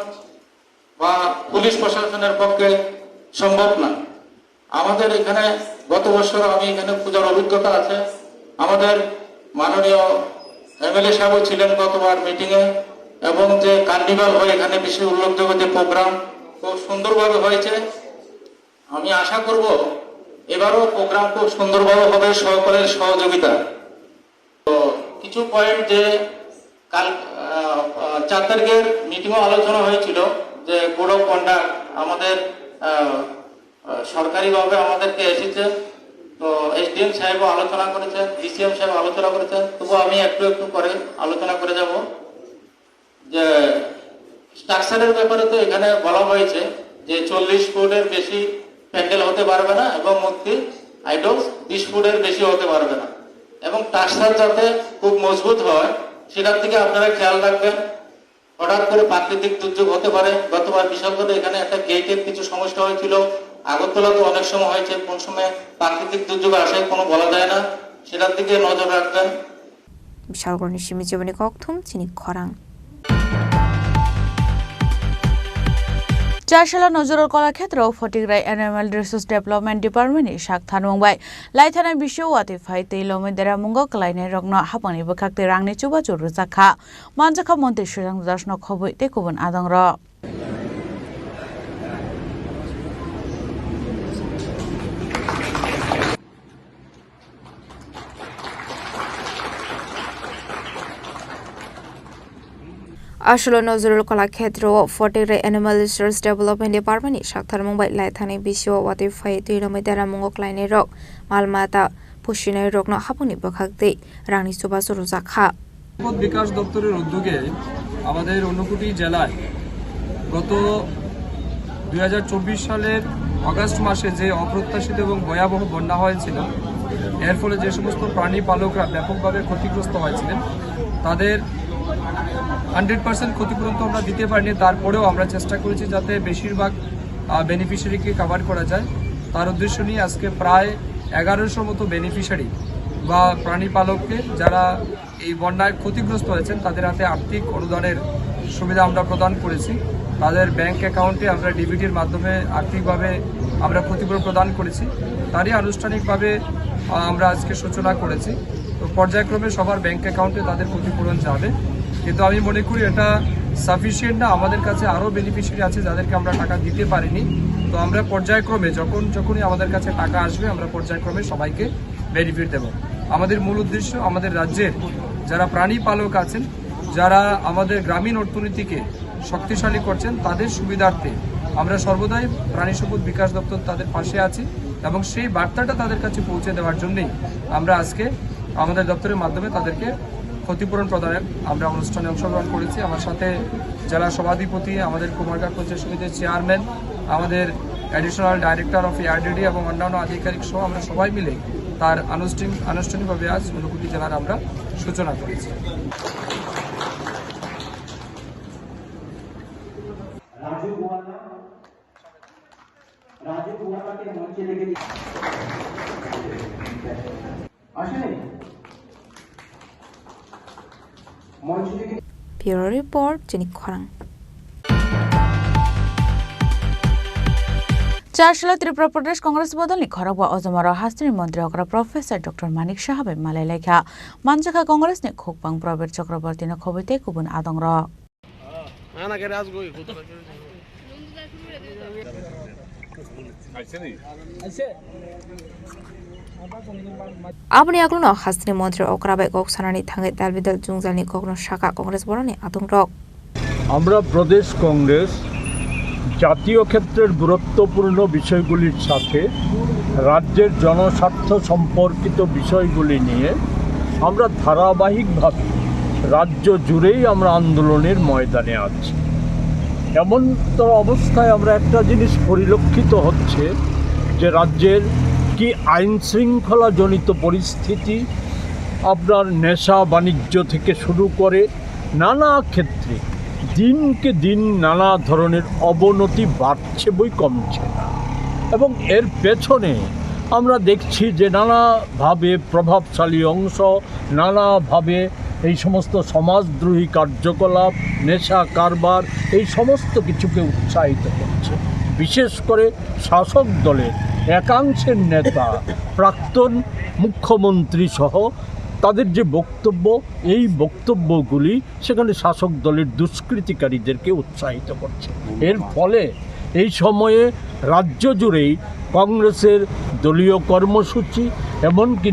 বা পুলিশ প্রশাসনের পক্ষে সম্ভব না আমাদের এখানে গত বছর আমি এখানে পূজার অভিজ্ঞতা আছে আমাদের মাননীয় এমএলএ সাহেব ছিলেন গতবার মিটিং এ এবং যে কার্নিভাল হয় এখানে বিশেষ উল্লেখযোগ্য যে প্রোগ্রাম খুব সুন্দরভাবে হয়েছে আমি আশা করব এবারও প্রোগ্রাম খুব সুন্দরভাবে হবে সকলের সহযোগিতা তো কিছু পয়েন্ট যে কাল 4 তারিখের মিটিংয়ে আলোচনা হয়েছিল যে কোড অফ কন্ডাক্ট আমাদের সরকারিভাবে আমাদেরকে এসেছে তো এসডিএম সাহেব আলোচনা করেছেন ডিসিএম সাহেব আলোচনা করেছেন তবু আমি একটু একটু করে আলোচনা করে যাব যে স্ট্রাকচারের ব্যাপারে তো এখানে বলা হয়েছে যে 40 ফুটের বেশি প্যান্ডেল হতে পারবে না এবং মূর্তি আইডলস 20 ফুটের বেশি হতে পারবে না এবং স্ট্রাকচার যাতে খুব মজবুত হয় সেটার দিকে আপনারা খেয়াল রাখবেন হঠাৎ করে প্রাকৃতিক দুর্যোগ হতে পারে গতবার বিশাল করে এখানে একটা গেটের কিছু সমস্যা হয়েছিল আগরতলা তো অনেক সময় হয়েছে কোন সময় প্রাকৃতিক দুর্যোগ আসে কোনো বলা যায় না সেটার দিকে নজর রাখবেন বিশালগড় নিশিমি জীবনী ককথুম চিনি খরাং Chashala Nojor Kolakhetro Fotigrai Animal Resource Development Department Shak Thanmungbai Laithana Bishowati Fight Ilomedera Mungo Klaine Rogno Hapani Bakakte Rangni Chuba Churuzaka Manjaka Monte Shurang Dashno Khobu Tekubun Adangro Ashlo Nozurul Kolakhetro Fotigrai Animal Resource Development Department Shak Thanmungbai Laithana Bishowati Fight Ilomedera Mungo Klaine Rog Malmata Pushinai Rogno Hapani Bakakte Rangni Chuba Churuzaka সম্পদ বিকাশ দপ্তরের উদ্যোগে আমাদের ঊনকোটি জেলায় গত 2024 সালের August মাসে যে অপ্রত্যাশিত এবং ভয়াবহ বন্যা হয়েছিল, এর ফলে যে সমস্ত প্রাণী পালকরা ব্যাপকভাবে ক্ষতিগ্রস্ত হয়েছিলেন তাদের 100% ক্ষতিপূরণ তো আমরা দিতে পারিনি, তারপরেও আমরা চেষ্টা করেছি যাতে বেশিরভাগ বেনিফিশিয়ারিকে কভার করা যায়। তার উদ্দেশ্য নিয়ে আজকে প্রায় 1100 মতো বেনিফিশিয়ারি বা প্রাণী পালককে যারা এই বন্যায় ক্ষতিগ্রস্ত হয়েছেন তাদের হাতে আর্থিক অনুদানের সুবিধা আমরা প্রদান করেছি। তাদের ব্যাংক অ্যাকাউন্টে আমরা ডিবিটির মাধ্যমে আর্থিকভাবে আমরা ক্ষতিপূরণ প্রদান করেছি। তারই আনুষ্ঠানিকভাবে আমরা আজকে সূচনা করেছি। তো পর্যায়ক্রমে সবার ব্যাংক অ্যাকাউন্টে তাদের ক্ষতিপূরণ যাবে, কিন্তু আমি মনে করি এটা সাফিসিয়েন্ট না। আমাদের কাছে আরও বেনিফিশিয়ারি আছে যাদেরকে আমরা টাকা দিতে পারিনি। তো আমরা পর্যায়ক্রমে যখনই আমাদের কাছে টাকা আসবে আমরা পর্যায়ক্রমে সবাইকে বেনিফিট দেব। আমাদের মূল উদ্দেশ্য আমাদের রাজ্যের যারা প্রাণী পালক আছেন, যারা আমাদের গ্রামীণ অর্থনীতিকে শক্তিশালী করছেন, তাদের সুবিধার্থে আমরা সর্বদাই প্রাণী সম্পদ বিকাশ দপ্তর তাদের পাশে আছি এবং সেই বার্তাটা তাদের কাছে পৌঁছে দেওয়ার জন্যই আমরা আজকে আমাদের দপ্তরের মাধ্যমে তাদেরকে ক্ষতিপূরণ প্রদানের আমরা অনুষ্ঠানে অংশগ্রহণ করেছি। আমার সাথে জেলা সভাধিপতি, আমাদের কুমারঘাট পঞ্চায়েত সমিতির চেয়ারম্যান, আমাদের অ্যাডিশনাল ডাইরেক্টর অফ এআরডিডি এবং অন্যান্য আধিকারিক সহ আমরা সবাই মিলে তার আনুষ্ঠানিকভাবে আজ ঊনকোটি জেলার আমরা সূচনা করেছি। Bureau report Jenik Khorang. চারশালা ত্রিপুরা প্রদেশ কংগ্রেস বদলনি খরাবুয়া অজমার হাস্তিনি মন্ত্রী অগ্রা প্রফেসর ডক্টর মানিক সাহাবে মালাই লেখা মানজাখা কংগ্রেসনি খুকপাং প্রবীর চক্রবর্তী খবরতে কুবুন আদং র আপনি আগলুন হাস্তিনি মন্ত্রী অগ্রাবাই গকসানানি থাঙ্গে দালবিদল জুংজালনি গগন শাখা কংগ্রেস বরনি আদং রক। আমরা প্রদেশ কংগ্রেস জাতীয় ক্ষেত্রের গুরুত্বপূর্ণ বিষয়গুলির সাথে রাজ্যের জনস্বার্থ সম্পর্কিত বিষয়গুলি নিয়ে আমরা ধারাবাহিকভাবে রাজ্য জুড়েই আমরা আন্দোলনের ময়দানে আছি। এমন তো অবস্থায় আমরা একটা জিনিস পরিলক্ষিত হচ্ছে যে রাজ্যের কি আইন শৃঙ্খলাজনিত পরিস্থিতি, আপনার নেশা বাণিজ্য থেকে শুরু করে নানা ক্ষেত্রে দিনকে দিন নানা ধরনের অবনতি বাড়ছে বই কমছে না। এবং এর পেছনে আমরা দেখছি যে নানাভাবে প্রভাবশালী অংশ নানাভাবে এই সমস্ত সমাজদ্রোহী কার্যকলাপ, নেশা কারবার, এই সমস্ত কিছুকে উৎসাহিত করছে। বিশেষ করে শাসক দলের একাংশের নেতা, প্রাক্তন মুখ্যমন্ত্রী সহ তাদের যে বক্তব্য, এই বক্তব্যগুলি সেখানে শাসক দলের দুষ্কৃতিকারীদেরকে উৎসাহিত করছে। এর ফলে এই সময়ে রাজ্য জুড়েই কংগ্রেসের দলীয় কর্মসূচি, এমনকি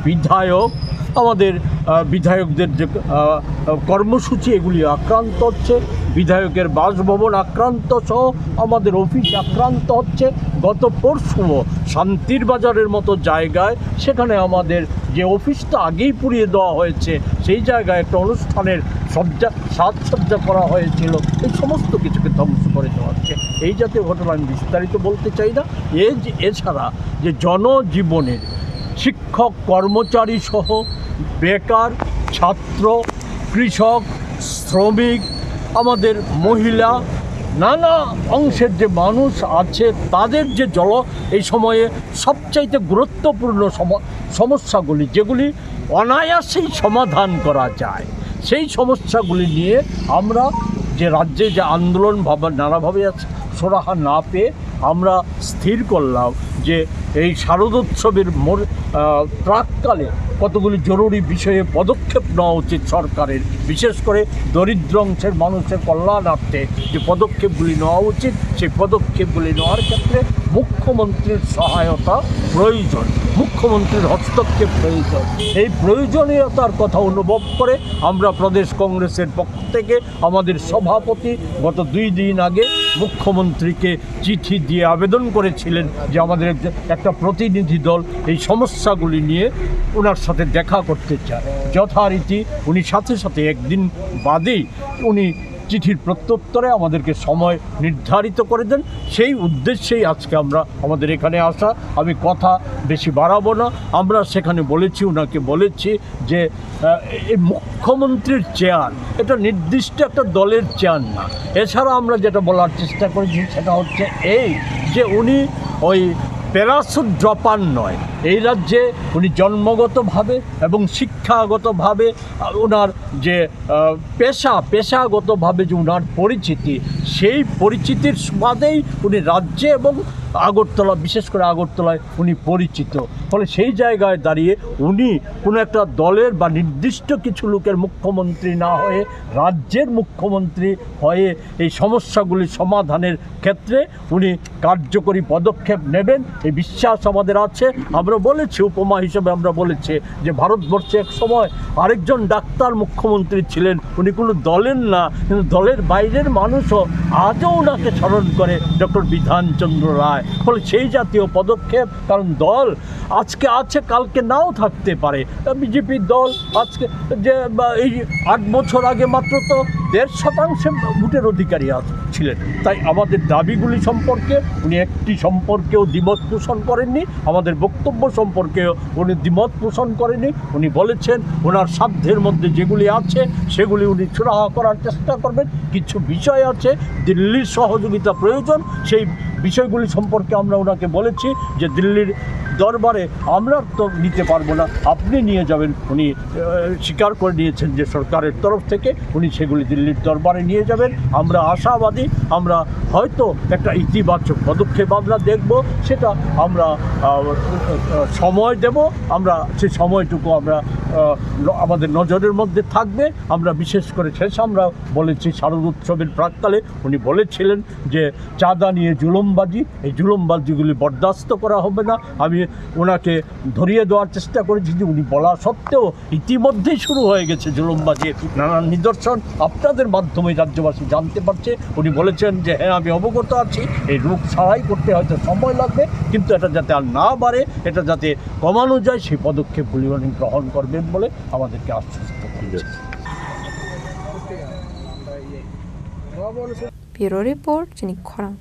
বিধায়ক, আমাদের বিধায়কদের যে কর্মসূচি, এগুলি আক্রান্ত হচ্ছে। বিধায়কের বাসভবন আক্রান্ত সহ আমাদের অফিস আক্রান্ত হচ্ছে। গত পরশুও শান্তির বাজারের মতো জায়গায়, সেখানে আমাদের যে অফিসটা আগেই পুড়িয়ে দেওয়া হয়েছে, সেই জায়গায় একটা অনুষ্ঠানের সাজসজ্জা করা হয়েছিল, এই সমস্ত কিছুকে ধ্বংস করে দেওয়া হচ্ছে। এই জাতীয় ঘটনা আমি বিস্তারিত বলতে চাই না। এছাড়া যে জনজীবনের শিক্ষক, কর্মচারী সহ বেকার, ছাত্র, কৃষক, শ্রমিক, আমাদের মহিলা, নানা অংশের যে মানুষ আছে, তাদের যে এই সময়ে সবচাইতে গুরুত্বপূর্ণ সমস্যাগুলি, যেগুলি অনায়াসেই সমাধান করা যায়, সেই সমস্যাগুলি নিয়ে আমরা যে রাজ্যে যে আন্দোলন নানাভাবে সরাহা না পেয়ে আমরা স্থির করলাম যে এই শারদোৎসবের প্রাককালে কতগুলি জরুরি বিষয়ে পদক্ষেপ নেওয়া উচিত সরকারের, বিশেষ করে দরিদ্র অংশের মানুষের কল্যাণার্থে যে পদক্ষেপগুলি নেওয়া উচিত, সেই পদক্ষেপগুলি নেওয়ার ক্ষেত্রে মুখ্যমন্ত্রীর সহায়তা প্রয়োজন, মুখ্যমন্ত্রীর হস্তক্ষেপ প্রয়োজন। এই প্রয়োজনীয়তার কথা অনুভব করে আমরা প্রদেশ কংগ্রেসের পক্ষ থেকে আমাদের সভাপতি গত 2 দিন আগে মুখ্যমন্ত্রীকে চিঠি দিয়ে আবেদন করেছিলেন যে আমাদের একটা প্রতিনিধি দল এই সমস্যাগুলি নিয়ে ওনার সাথে দেখা করতে চায়। যথারীতি উনি সাথে সাথে একদিন বাদেই উনি চিঠির প্রত্যুত্তরে আমাদেরকে সময় নির্ধারিত করে দেন। সেই উদ্দেশ্যেই আজকে আমরা আমাদের এখানে আসা। আমি কথা বেশি বাড়াবো না। আমরা সেখানে বলেছি, ওনাকে বলেছি যে এই মুখ্যমন্ত্রীর চেয়ার এটা নির্দিষ্ট একটা দলের চেয়ার না। এছাড়া আমরা যেটা বলার চেষ্টা করেছি সেটা হচ্ছে এই যে উনি ওই প্যারাসুট ড্রপার নয়। এই রাজ্যে উনি জন্মগতভাবে এবং শিক্ষাগতভাবে ওনার যে পেশাগতভাবে যে ওনার পরিচিতি, সেই পরিচিতির সুবাদেই উনি রাজ্যে এবং আগরতলা, বিশেষ করে আগরতলায় উনি পরিচিত। ফলে সেই জায়গায় দাঁড়িয়ে উনি কোনো একটা দলের বা নির্দিষ্ট কিছু লোকের মুখ্যমন্ত্রী না হয়ে রাজ্যের মুখ্যমন্ত্রী হয়ে এই সমস্যাগুলি সমাধানের ক্ষেত্রে উনি কার্যকরী পদক্ষেপ নেবেন এই বিশ্বাস আমাদের আছে। আমরা বলেছি, উপমা হিসেবে আমরা বলেছি যে ভারতবর্ষে এক সময় আরেকজন ডাক্তার মুখ্যমন্ত্রী ছিলেন, উনি কোনো দলের না, কিন্তু দলের বাইরের মানুষও আজও ওনাকে স্মরণ করে, ডক্টর বিধানচন্দ্র রায়। ফলে সেই জাতীয় পদক্ষেপ, কারণ দল আজকে আছে কালকে নাও থাকতে পারে। বিজেপি দল আজকে যে এই 8 বছর আগে মাত্র তো 1.5% ভোটের অধিকারী ছিলেন। তাই আমাদের দাবিগুলি সম্পর্কে উনি একটি সম্পর্কেও দ্বিমত পোষণ করেননি, আমাদের বক্তব্য সম্পর্কেও উনি দ্বিমত পোষণ করেননি। উনি বলেছেন ওনার সাধ্যের মধ্যে যেগুলি আছে সেগুলি উনি সুরাহা করার চেষ্টা করবেন। কিছু বিষয় আছে দিল্লির সহযোগিতা প্রয়োজন, সেই বিষয়গুলি সম্পর্কে আমরা ওনাকে বলেছি যে দিল্লির দরবারে আমরা তো নিতে পারবো না, আপনি নিয়ে যাবেন। উনি স্বীকার করে নিয়েছেন যে সরকারের তরফ থেকে উনি সেগুলি দিল্লির দরবারে নিয়ে যাবেন। আমরা আশাবাদী, আমরা হয়তো একটা ইতিবাচক পদক্ষেপ আমরা দেখব, সেটা আমরা সময় দেব। আমরা সেই সময়টুকু আমরা আমাদের নজরের মধ্যে থাকবে। আমরা বিশেষ করে আমরা বলেছি শারদোৎসবের প্রাক্কালে উনি বলেছিলেন যে চাঁদা নিয়ে জুলুমবাজি, এই জুলুমবাজিগুলি বরদাস্ত করা হবে না। আমি ওনাকে ধরিয়ে দেওয়ার চেষ্টা করেছি যে উনি বলা সত্ত্বেও ইতিমধ্যেই শুরু হয়ে গেছে জুলুমবাজির নানান নিদর্শন, আপনাদের মাধ্যমে রাজ্যবাসী জানতে পারছে। উনি বলেছেন যে হ্যাঁ আমি অবগত আছি, এই রূপ ছাড়াই করতে হয়তো সময় লাগবে, কিন্তু এটা যাতে আর না বাড়ে, এটা যাতে কমানো যায় সেই পদক্ষেপগুলি উনি গ্রহণ করবেন বলে আমাদেরকে আশ্বস্ত করেছেন। Bureau report, জিনিক খরাং।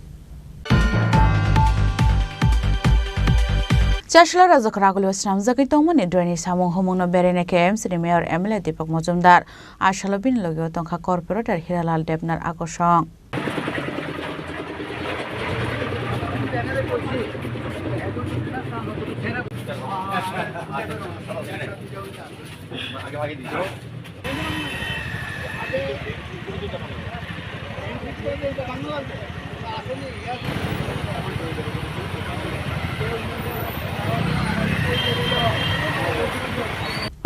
চাষলা রাজক রাগুলি ওসনাম জাগি তংমনি ড্রেনি সামুং হমুনো বেরেনে KMCনি মেয়র MLA দীপক মজুমদার আর শালবিন লগিও তংখা কর্পোরেটর হিরালাল দেবনার আকর্ষণ।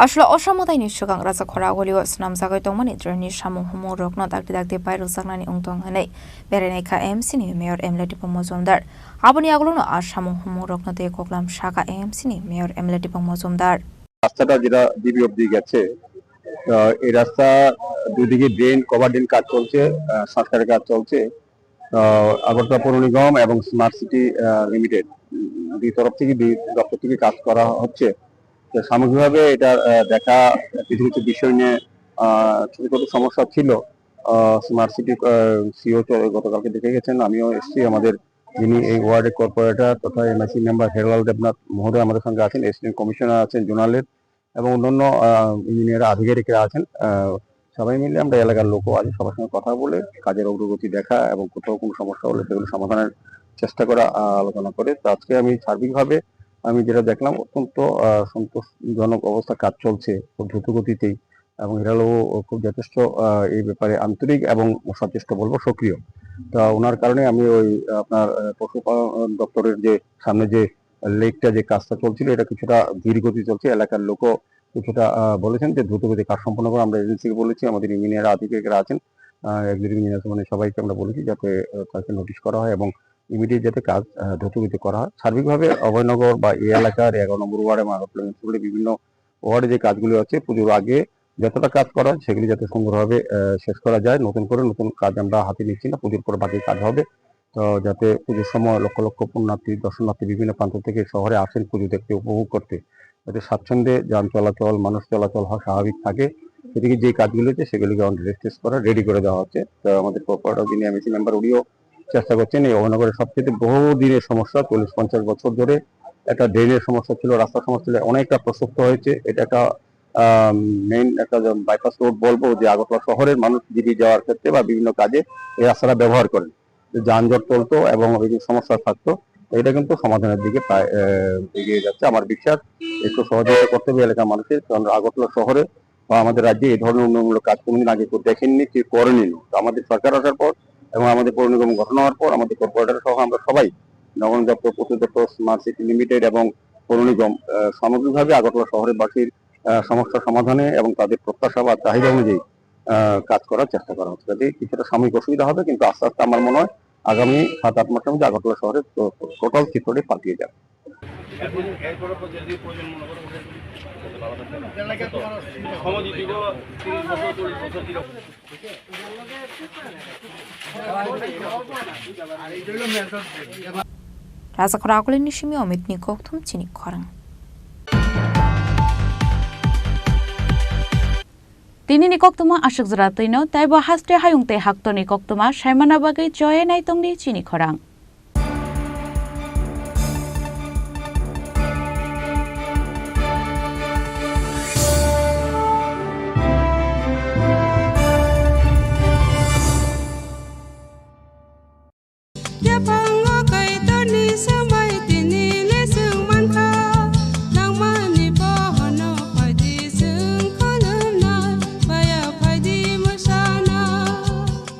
আসলে অসমতাই নিশ্চগাং রাজা খরা গলিও স্নাম জাগাই তংমানি দ্রনি সামুং হমু রকনা দাগদি দাগদি বাইরো জাগনানি উংতং হनै বেরেনে KMCনি মেয়র MLA দীপক মজুমদার আবনি আগলনো আর সামুং হমু রকনা দে কোকলাম শাখা AMCনি মেয়র MLA দীপক মজুমদার। রাস্তাটা যেটা ডিবি অব্দি গেছে, এই রাস্তা দুদিকে ড্রেন, কভার ড্রেন কাজ চলছে, সংস্কারের কাজ চলছে। আগরতলা পৌর নিগম এবং স্মার্ট সিটি লিমিটেড দুই তরফ থেকে, দুই দপ্তর থেকে কাজ করা হচ্ছে। সামগ্রিকভাবে এটা দেখা কিছু কিছু বিষয় নিয়ে ছোট সমস্যা ছিল। স্মার্ট সিটি সিও গতকালকে দেখে গেছেন, আমিও এসেছি। আমাদের যিনি এই ওয়ার্ডের কর্পোরেটর তথা MIC মেম্বার হিরালাল দেবনাথ মহোদয় আমাদের সঙ্গে আছেন, অ্যাসিস্ট্যান্ট কমিশনার আছেন জোনালের, এবং অন্যান্য ইঞ্জিনিয়ার আধিকারিকরা আছেন। সবাই মিলে আমরা এলাকার লোকও আছে, সবার সঙ্গে কথা বলে কাজের অগ্রগতি দেখা এবং কোথাও কোনো সমস্যা হলে সেগুলো সমাধানের চেষ্টা করা, আলোচনা করে। তো আজকে আমি সার্বিকভাবে আমি যেটা দেখলাম অত্যন্ত সন্তোষজনক অবস্থা কাজ চলছে খুব দ্রুত গতিতেই, এবং হিরালালও খুব যথেষ্ট এই ব্যাপারে আন্তরিক এবং সচেষ্ট বলবো সক্রিয়। তা ওনার কারণে আমি ওই আপনার পশুপালন দপ্তরের যে সামনে যে লেকটা যে কাজটা চলছিল এটা কিছুটা ধীর গতি চলছে। এলাকার লোকও কিছুটা বলেছেন যে দ্রুত গতি কাজ সম্পন্ন করে। আমরা এজেন্সিকে বলেছি, আমাদের ইঞ্জিনিয়ার আধিকারিকরা আছেন, এক্সিকিউটিভ ইঞ্জিনিয়ার মানে সবাইকে আমরা বলেছি যাতে তাকে নোটিশ করা হয় এবং ইমিডিয়েট যাতে কাজ দ্রুতগতি করা হয়। সার্বিকভাবে অভয়নগর বা এই এলাকার 11 নম্বর ওয়ার্ড এবং আগরতলা মিউনিসিপ্যালিটির বিভিন্ন ওয়ার্ডে যে কাজগুলো আছে পুজোর আগে যতটা কাজ করা সেগুলি যাতে সুন্দরভাবে শেষ করা যায়। নতুন করে নতুন কাজ আমরা হাতে নিচ্ছি না, পুজোর পর বাকি কাজ হবে। তো যাতে পুজোর সময় লক্ষ লক্ষ পুণ্যার্থী দর্শনার্থী বিভিন্ন প্রান্ত থেকে শহরে আসেন পুজো দেখতে, উপভোগ করতে, যাতে স্বাচ্ছন্দ্যে যান চলাচল মানুষ চলাচল হয় স্বাভাবিক থাকে, সেদিকে যে কাজগুলো হচ্ছে সেগুলিকে রেজিস্ট্রেস করা রেডি করে দেওয়া হচ্ছে। তো আমাদের কর্পোরেটর যিনি এমএসি মেম্বার উনিও চেষ্টা করছেন। এই অভয়নগরের সবচেয়ে বহুদিনের সমস্যা, 40-50 বছর ধরে একটা ড্রেনের সমস্যা ছিল, রাস্তার সমস্যা ছিল, অনেকটা প্রশস্ত হয়েছে। এটা একটা মেইন একটা বাইপাস রোড বলবো, যে আগরতলা শহরের মানুষ দিল্লি যাওয়ার ক্ষেত্রে বা বিভিন্ন কাজে এই রাস্তাটা ব্যবহার করেন। যানজট চলতো এবং বিভিন্ন সমস্যা থাকতো, এটা কিন্তু সমাধানের দিকে প্রায় এগিয়ে যাচ্ছে। আমার বিশ্বাস একটু সহযোগিতা করতে হবে এলাকার মানুষের, কারণ আগরতলা শহরে বা আমাদের রাজ্যে এই ধরনের উন্নয়নমূলক কাজ কোনোদিন আগে কেউ দেখেননি, কেউ করেনি। তো আমাদের সরকার আসার পর এবং আমাদের পৌর নিগম গঠন হওয়ার পর আমাদের কর্পোরেটর সহ আমরা সবাই নগর দপ্তর, পূর্ত দপ্তর, স্মার্ট সিটি লিমিটেড এবং পৌর নিগম সামগ্রিকভাবে আগরতলা শহরের বাসীর সমস্যা সমাধানে এবং তাদের প্রত্যাশা বা চাহিদা অনুযায়ী কাজ করার চেষ্টা করা হচ্ছে। কাজে কিছুটা সাময়িক অসুবিধা হবে, কিন্তু আস্তে আস্তে আমার মনে হয় আগামী 7-8 মাসের মধ্যে আগরতলা শহরের টোটাল চিত্রটি পাল্টিয়ে যাবে। রাজাখরা আকলের নিশিমি অমিত নিকথম চিনি খরাং তিনি নিকক্তমা আশক জরাতৈনো তাইব হাস্তে হায়ুংতে হাক্ত নিকক্তমা সাইমানা বাগৈ জয়ে নাইতংনি চিনি খরাং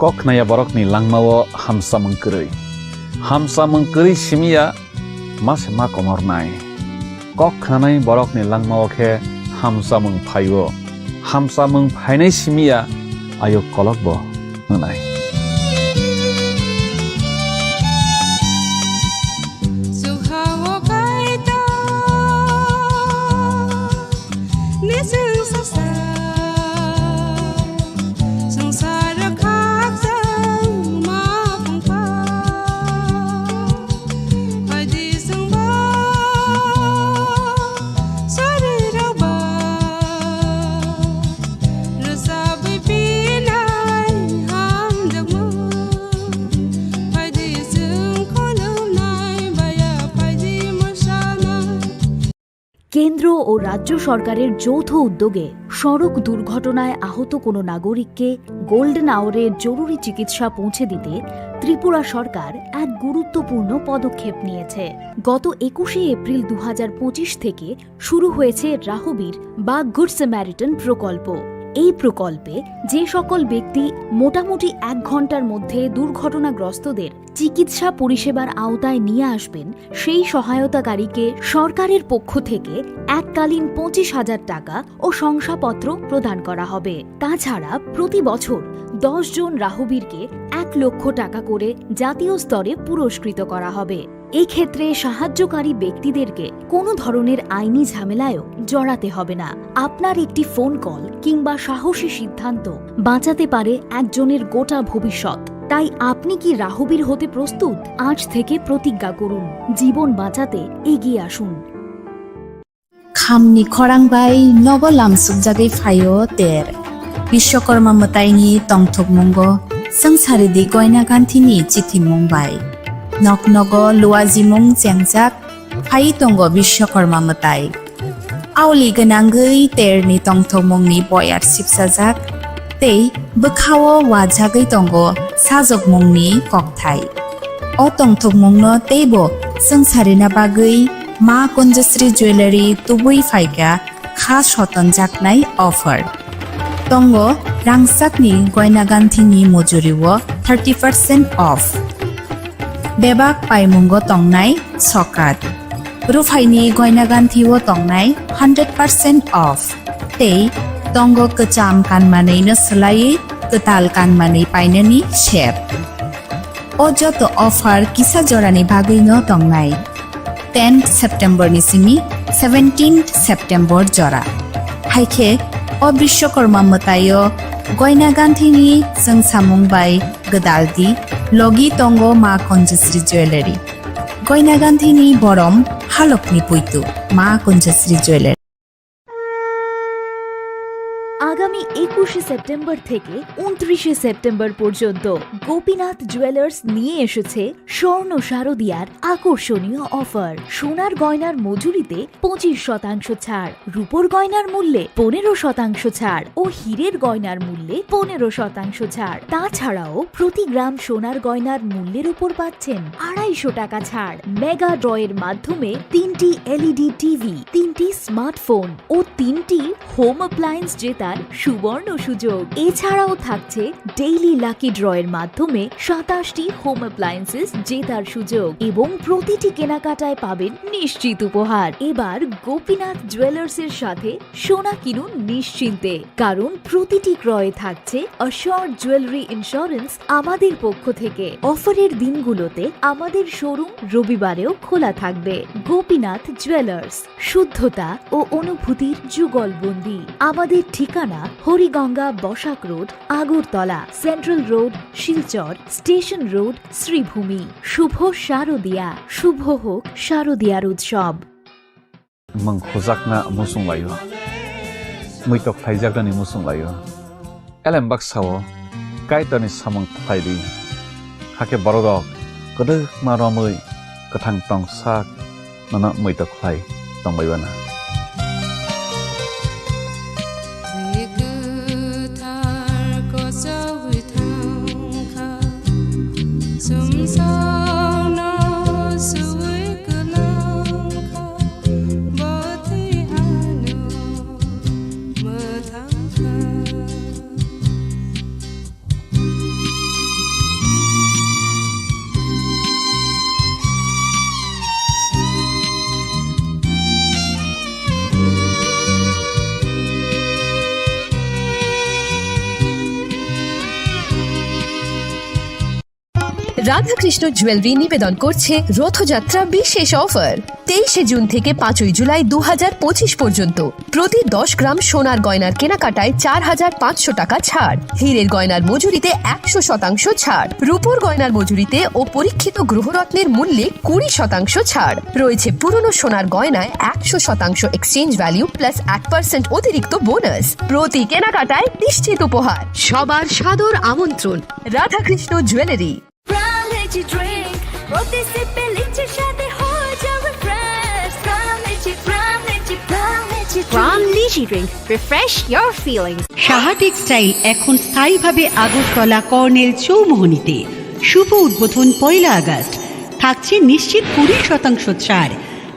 Kok naya borok ni langmawo hamsa mengkeri simia mas ma komor nai. Kok nanai borok ni langmawo ke hamsa mengphayo. Hamsa mengphainai simia ayo kolok bo nai. কেন্দ্র ও রাজ্য সরকারের যৌথ উদ্যোগে সড়ক দুর্ঘটনায় আহত কোনো নাগরিককে গোল্ডেন আওয়ারে জরুরি চিকিৎসা পৌঁছে দিতে ত্রিপুরা সরকার এক গুরুত্বপূর্ণ পদক্ষেপ নিয়েছে। গত 21শে এপ্রিল 2025 থেকে শুরু হয়েছে রাহবীর বা গুড স্যামারিটান প্রকল্প। এই প্রকল্পে যে সকল ব্যক্তি মোটামুটি 1 ঘন্টার মধ্যে দুর্ঘটনাগ্রস্তদের চিকিৎসা পরিষেবার আওতায় নিয়ে আসবেন, সেই সহায়তাকারীকে সরকারের পক্ষ থেকে এককালীন 25,000 টাকা ও শংসাপত্র প্রদান করা হবে। তাছাড়া প্রতি বছর 10 জন রাহবীরকে 1 লক্ষ টাকা করে জাতীয় স্তরে পুরস্কৃত করা হবে। এক্ষেত্রে সাহায্যকারী ব্যক্তিদেরকে কোনো ধরনের আইনি ঝামেলায়ও জড়াতে হবে না। আপনার একটি ফোন কল কিংবা সাহসী সিদ্ধান্ত বাঁচাতে পারে একজনের গোটা ভবিষ্যৎ। তাই আপনি কি রাহবীর হতে প্রস্তুত? আজ থেকে প্রতিজ্ঞা করুন, জীবন বাঁচাতে এগিয়ে আসুন। খামনি খরাংবাই নব লামসুক জাগै ফাयो तेर বিশ্বকর্মা মতাইনি তংথক মঙ্গ সংসারিদি গয়না গান্থিনি চিঠি মুম্বাই নক নগ লুয়াজিমুং চেংজাক ফাই তঙ্গ বিশ্বকর্মা মতাই আউলি গনাঙ্গै तेरनि তংথক মংনি বয়ার সিপসাজাক tei bwkhao wajagै tongo sajok mungni kokthai o tongthok mungno teibo songsarina bagै ma Kunjasri jewelry tubui phaika kha soton jaknai offer tongo rangsakni goina ganthini mojuriwo 30% off bebak paimungo tongnai sokat rufaini goina ganthiwo tongnai 100% off tei tongo kecham kanmanai no selai ketal kanmanai painani share o joto offer kisa jorani bagui no tongnai 10 September ni simi 17 September jora haike अबिश्वकर्मा मतायो गयना गान्धीनि जों सामुंबाय गदालदि लगी तंग मा कन्जश्री ज्वेलारि गयना गान्धीनि बरम हालकनि पुइतु मा कन्जश्री ज्वेलारि। আগামী 21শে September থেকে 29শে September পর্যন্ত Gopinath jewellers নিয়ে এসেছে স্বর্ণ শারদিয়ার আকর্ষণীয় অফার। সোনার গয়নার মজুরিতে 25% ছাড়, রূপোর গয়নার মূল্যে 15% ছাড় ও হীরের গয়নার মূল্যে 15% ছাড়। তাছাড়াও প্রতি গ্রাম সোনার গয়নার মূল্যের উপর পাচ্ছেন 250 টাকা ছাড়। মেগা ড্রয়ের মাধ্যমে 3টি LED টিভি, 3টি স্মার্টফোন ও 3টি হোম অ্যাপ্লায়েন্স জেতার সুবর্ণ সুযোগ। এছাড়াও থাকছে ডেইলি লাকি ড্রয়ের মাধ্যমে 27টি হোম অ্যাপ্লায়েন্সেস জেতার সুযোগ এবং প্রতিটি কেনাকাটায় পাবেন নিশ্চিত উপহার। এবার গোপীনাথ জুয়েলার্সের সাথে সোনা কিনুন নিশ্চিন্তে, কারণ প্রতিটি ক্রয়ে থাকছে অ্যাশিওরড জুয়েলারি ইন্স্যুরেন্স আমাদের পক্ষ থেকে। অফারের দিনগুলোতে আমাদের শোরুম রবিবারেও খোলা থাকবে। গোপীনাথ জুয়েলার্স, শুদ্ধতা ও অনুভূতির যুগলবন্দি। আমাদের ঠিকানা Hariganga Basak road, Agartala, central road, Silchar, station road, Sribhumi. শুভ শারদিয়া, শুভ হোক শারদিয়ার উৎসব। মং খোজাকনা মুসুং লাইও মুইতক ফাইজাকনানি মুসুং লাইও এলেম বাক্সাও কাইতানি সামং ফাইদি হাকে বড়রক গদে মারমৈ কথাং টং সাক নানা মুইতক ফাই টংবাইবানা। রাধাকৃষ্ণ জুয়েলারি নিবেদন করছে রথযাত্রা বিশেষ অফার। 23শে জুন থেকে 5ই জুলাই 2025 পর্যন্ত প্রতি 10 গ্রাম সোনার গয়নার কেনাকাটায় 4500 টাকা ছাড়, হীরের গয়নার মজুরিতে 100% ছাড়, রূপোর গয়নার মজুরিতে ও পরীক্ষিত গ্রহরত্নের মূল্যে 20% ছাড় রয়েছে। পুরনো সোনার গয়নায় 100% এক্সচেঞ্জ ভ্যালু প্লাস 1% অতিরিক্ত বোনাস। প্রতি কেনাকাটায় নিশ্চিত উপহার। সবার সাদর আমন্ত্রণ রাধাকৃষ্ণ জুয়েলারি। সাহা টেক্সটাইল এখন স্থায়ীভাবে আগরতলা কর্নেল চৌমোহনীতে। শুভ উদ্বোধন 1 আগস্ট। থাকছে নিশ্চিত 20% ছাড়।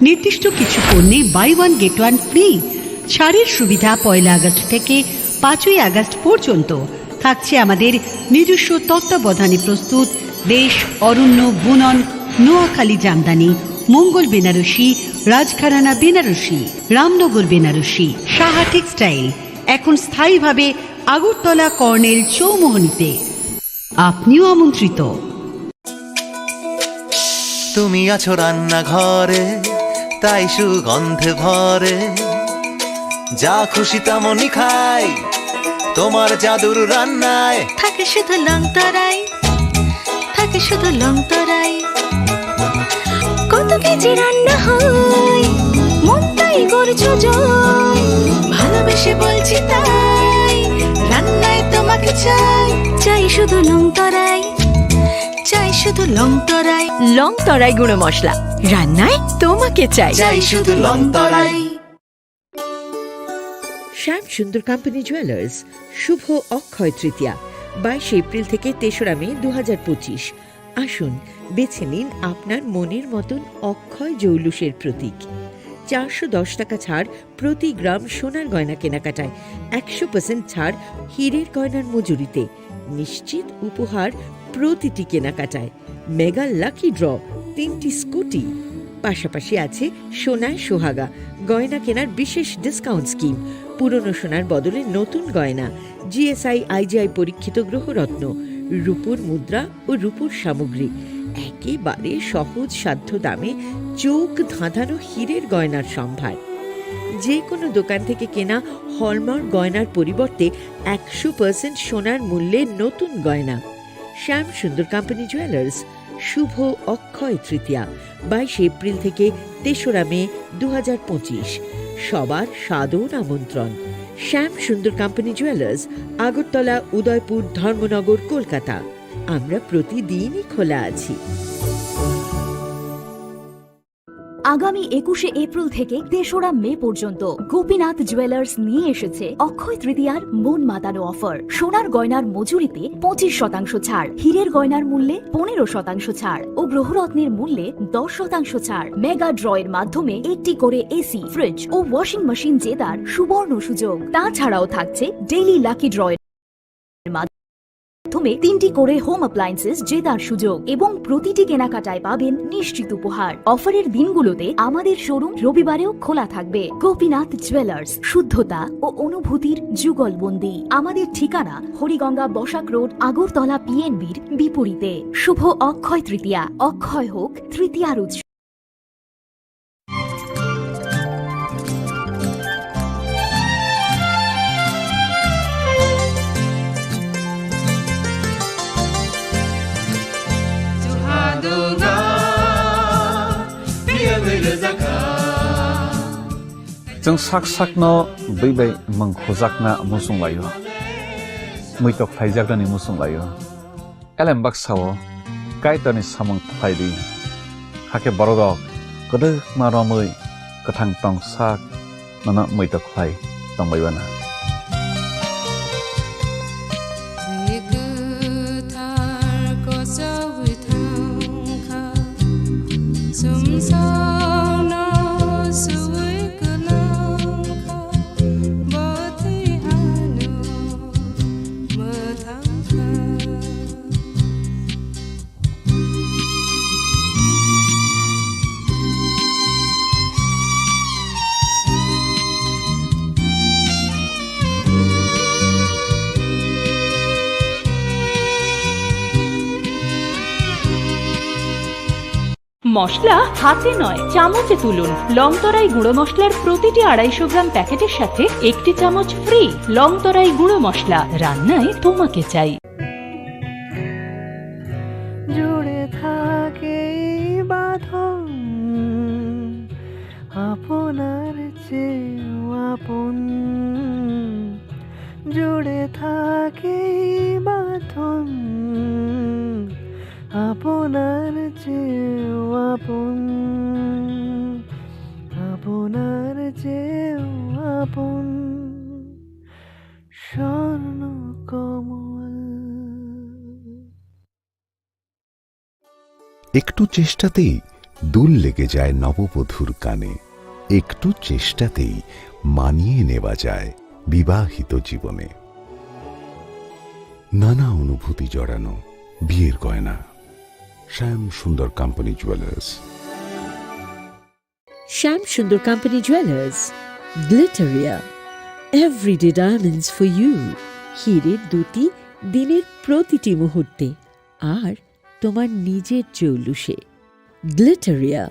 নির্দিষ্ট কিছু পণ্যে বাই 1 গেট 1 ফ্রি। ছাড়ের সুবিধা 1 আগস্ট থেকে 5ই আগস্ট পর্যন্ত। থাকছে আমাদের নিজস্ব তত্ত্বাবধানে প্রস্তুত দেশ, অরণ্য, বুনন, নোয়াখালী জামদানি, মঙ্গল বেনারসি, রাজঘরানা বেনারসি, রামনগর বেনারসি। সাহা টেক্সটাইল এখন স্থায়ীভাবে আগরতলা কর্নেল চৌমোহনীতে। আপনিও আমন্ত্রিত। তুমি আছো রান্নাঘরে, তাই সুগন্ধে ভরে, যা খুশি তেমনই খাই তোমার জাদুর রান্নায়। থাকে শুধু লংতরাই, থাকে শুধু লংতরাই, কত কেজি রান্না হয় মন তাই করছো জয়। ভালোবেসে বলছি তাই, রান্নায় তোমাকে চাই, চাই শুধু লংতরাই, চাই শুধু লংতরাই। লংতরাই গুঁড়ো মশলা, রান্নায় তোমাকে চাই, চাই শুধু লংতরাই। শ্যাম সুন্দর কোম্পানি জুয়েলার্স, শুভ অক্ষয় তৃতীয়া 22 এপ্রিল থেকে 3রা মে 2025। আসুন বেছে নিন আপনার মনের মতন অক্ষয় জৌলুসের প্রতীক। 410 টাকা ছাড় প্রতি গ্রাম সোনার গয়না কেনাকাটায়, 100% ছাড় হীরের গয়নার মজুরিতে, নিশ্চিত উপহার প্রতিটি কেনাকাটায়, মেগা লাকি ড্র 3টি স্কুটি। পাশাপাশি আছে সোনায় সোহাগা গয়না কেনার বিশেষ ডিসকাউন্ট স্কিম, পুরনো সোনার বদলে নতুন গয়না, GSI IGI পরীক্ষিত গ্রহরত্ন, রূপোর মুদ্রা ও রূপোর সামগ্রী, একেবারে সহজ সাধ্য দামে চোখ ধাঁধানো হীরের গয়নার সম্ভার। যে কোনো দোকান থেকে কেনা হলমার্ক গয়নার পরিবর্তে 100% সোনার মূল্যে নতুন গয়না। শ্যাম সুন্দর কোম্পানি জুয়েলার্স, শুভ অক্ষয় তৃতীয়া 22 এপ্রিল থেকে 3রা মে 2025। সবার সাদর আমন্ত্রণ। শ্যাম সুন্দর কোম্পানি জুয়েলার্স, আগরতলা, উদয়পুর, ধর্মনগর, কলকাতা। আমরা প্রতিদিনই খোলা আছি। আগামী 21শে এপ্রিল থেকে 3রা মে পর্যন্ত গোপীনাথ জুয়েলার্স নিয়ে এসেছে অক্ষয় তৃতীয়ার মন মাতানো অফার। সোনার গয়নার মজুরিতে 25% ছাড়, হীরের গয়নার মূল্যে 15% ছাড় ও গ্রহরত্নের মূল্যে 10% ছাড়। মেগা ড্রয়ের মাধ্যমে একটি করে এসি, ফ্রিজ ও ওয়াশিং মেশিন জেতার সুবর্ণ সুযোগ। তাছাড়াও থাকছে ডেইলি লাকি ড্রয়ের মাধ্যমে 3টি করে হোম অ্যাপ্লায়েন্সেস জেতার সুযোগ এবং প্রতিটি কেনাকাটায় পাবেন নিশ্চিত উপহার। অফারের দিনগুলোতে আমাদের শোরুম রবিবারেও খোলা থাকবে। গোপীনাথ জুয়েলার্স, শুদ্ধতা ও অনুভূতির যুগলবন্দি। আমাদের ঠিকানা হরিগঙ্গা বসাক রোড, আগরতলা পিএনবির বিপরীতে। শুভ অক্ষয় তৃতীয়া, অক্ষয় হোক তৃতীয়ার উৎসব। जों sak sakno बै mangkhojakna musung layo muitok phaijakni musung layo elembak sawo kaitani samung phaidi hake borok kodo maromui kathang tong sak nana muitok phai tongbaibana মশলা হাতে নয় চামচে তুলুন। লংতরাই গুঁড়ো মশলার প্রতিটি 250 গ্রাম প্যাকেটের সাথে 1টি চামচ ফ্রি। লংতরাই গুঁড়ো মশলা, রান্নায় তোমাকে চাই। জুড়ে থাকে বাঁধন আপনার চেয়েও আপন, জুড়ে থাকে বাঁধন আপনার চেয়েও আপন, আপনার চেয়েও আপন স্বর্ণ কমল। একটু চেষ্টাতেই দুল লেগে যায় নববধূর কানে, একটু চেষ্টাতেই মানিয়ে নেওয়া যায় বিবাহিত জীবনে। নানা অনুভূতি জড়ানো বিয়ের গয়না। শ্যাম Sundar company jewellers. Shyam Sundar company jewellers, Glitteria, everyday diamonds for you. হীরের দুটি দিনের প্রতিটি মুহূর্তে আর তোমার নিজের জৌলুসে। Glitteria,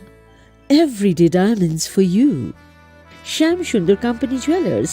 everyday diamonds for you. Shyam Sundar company jewellers.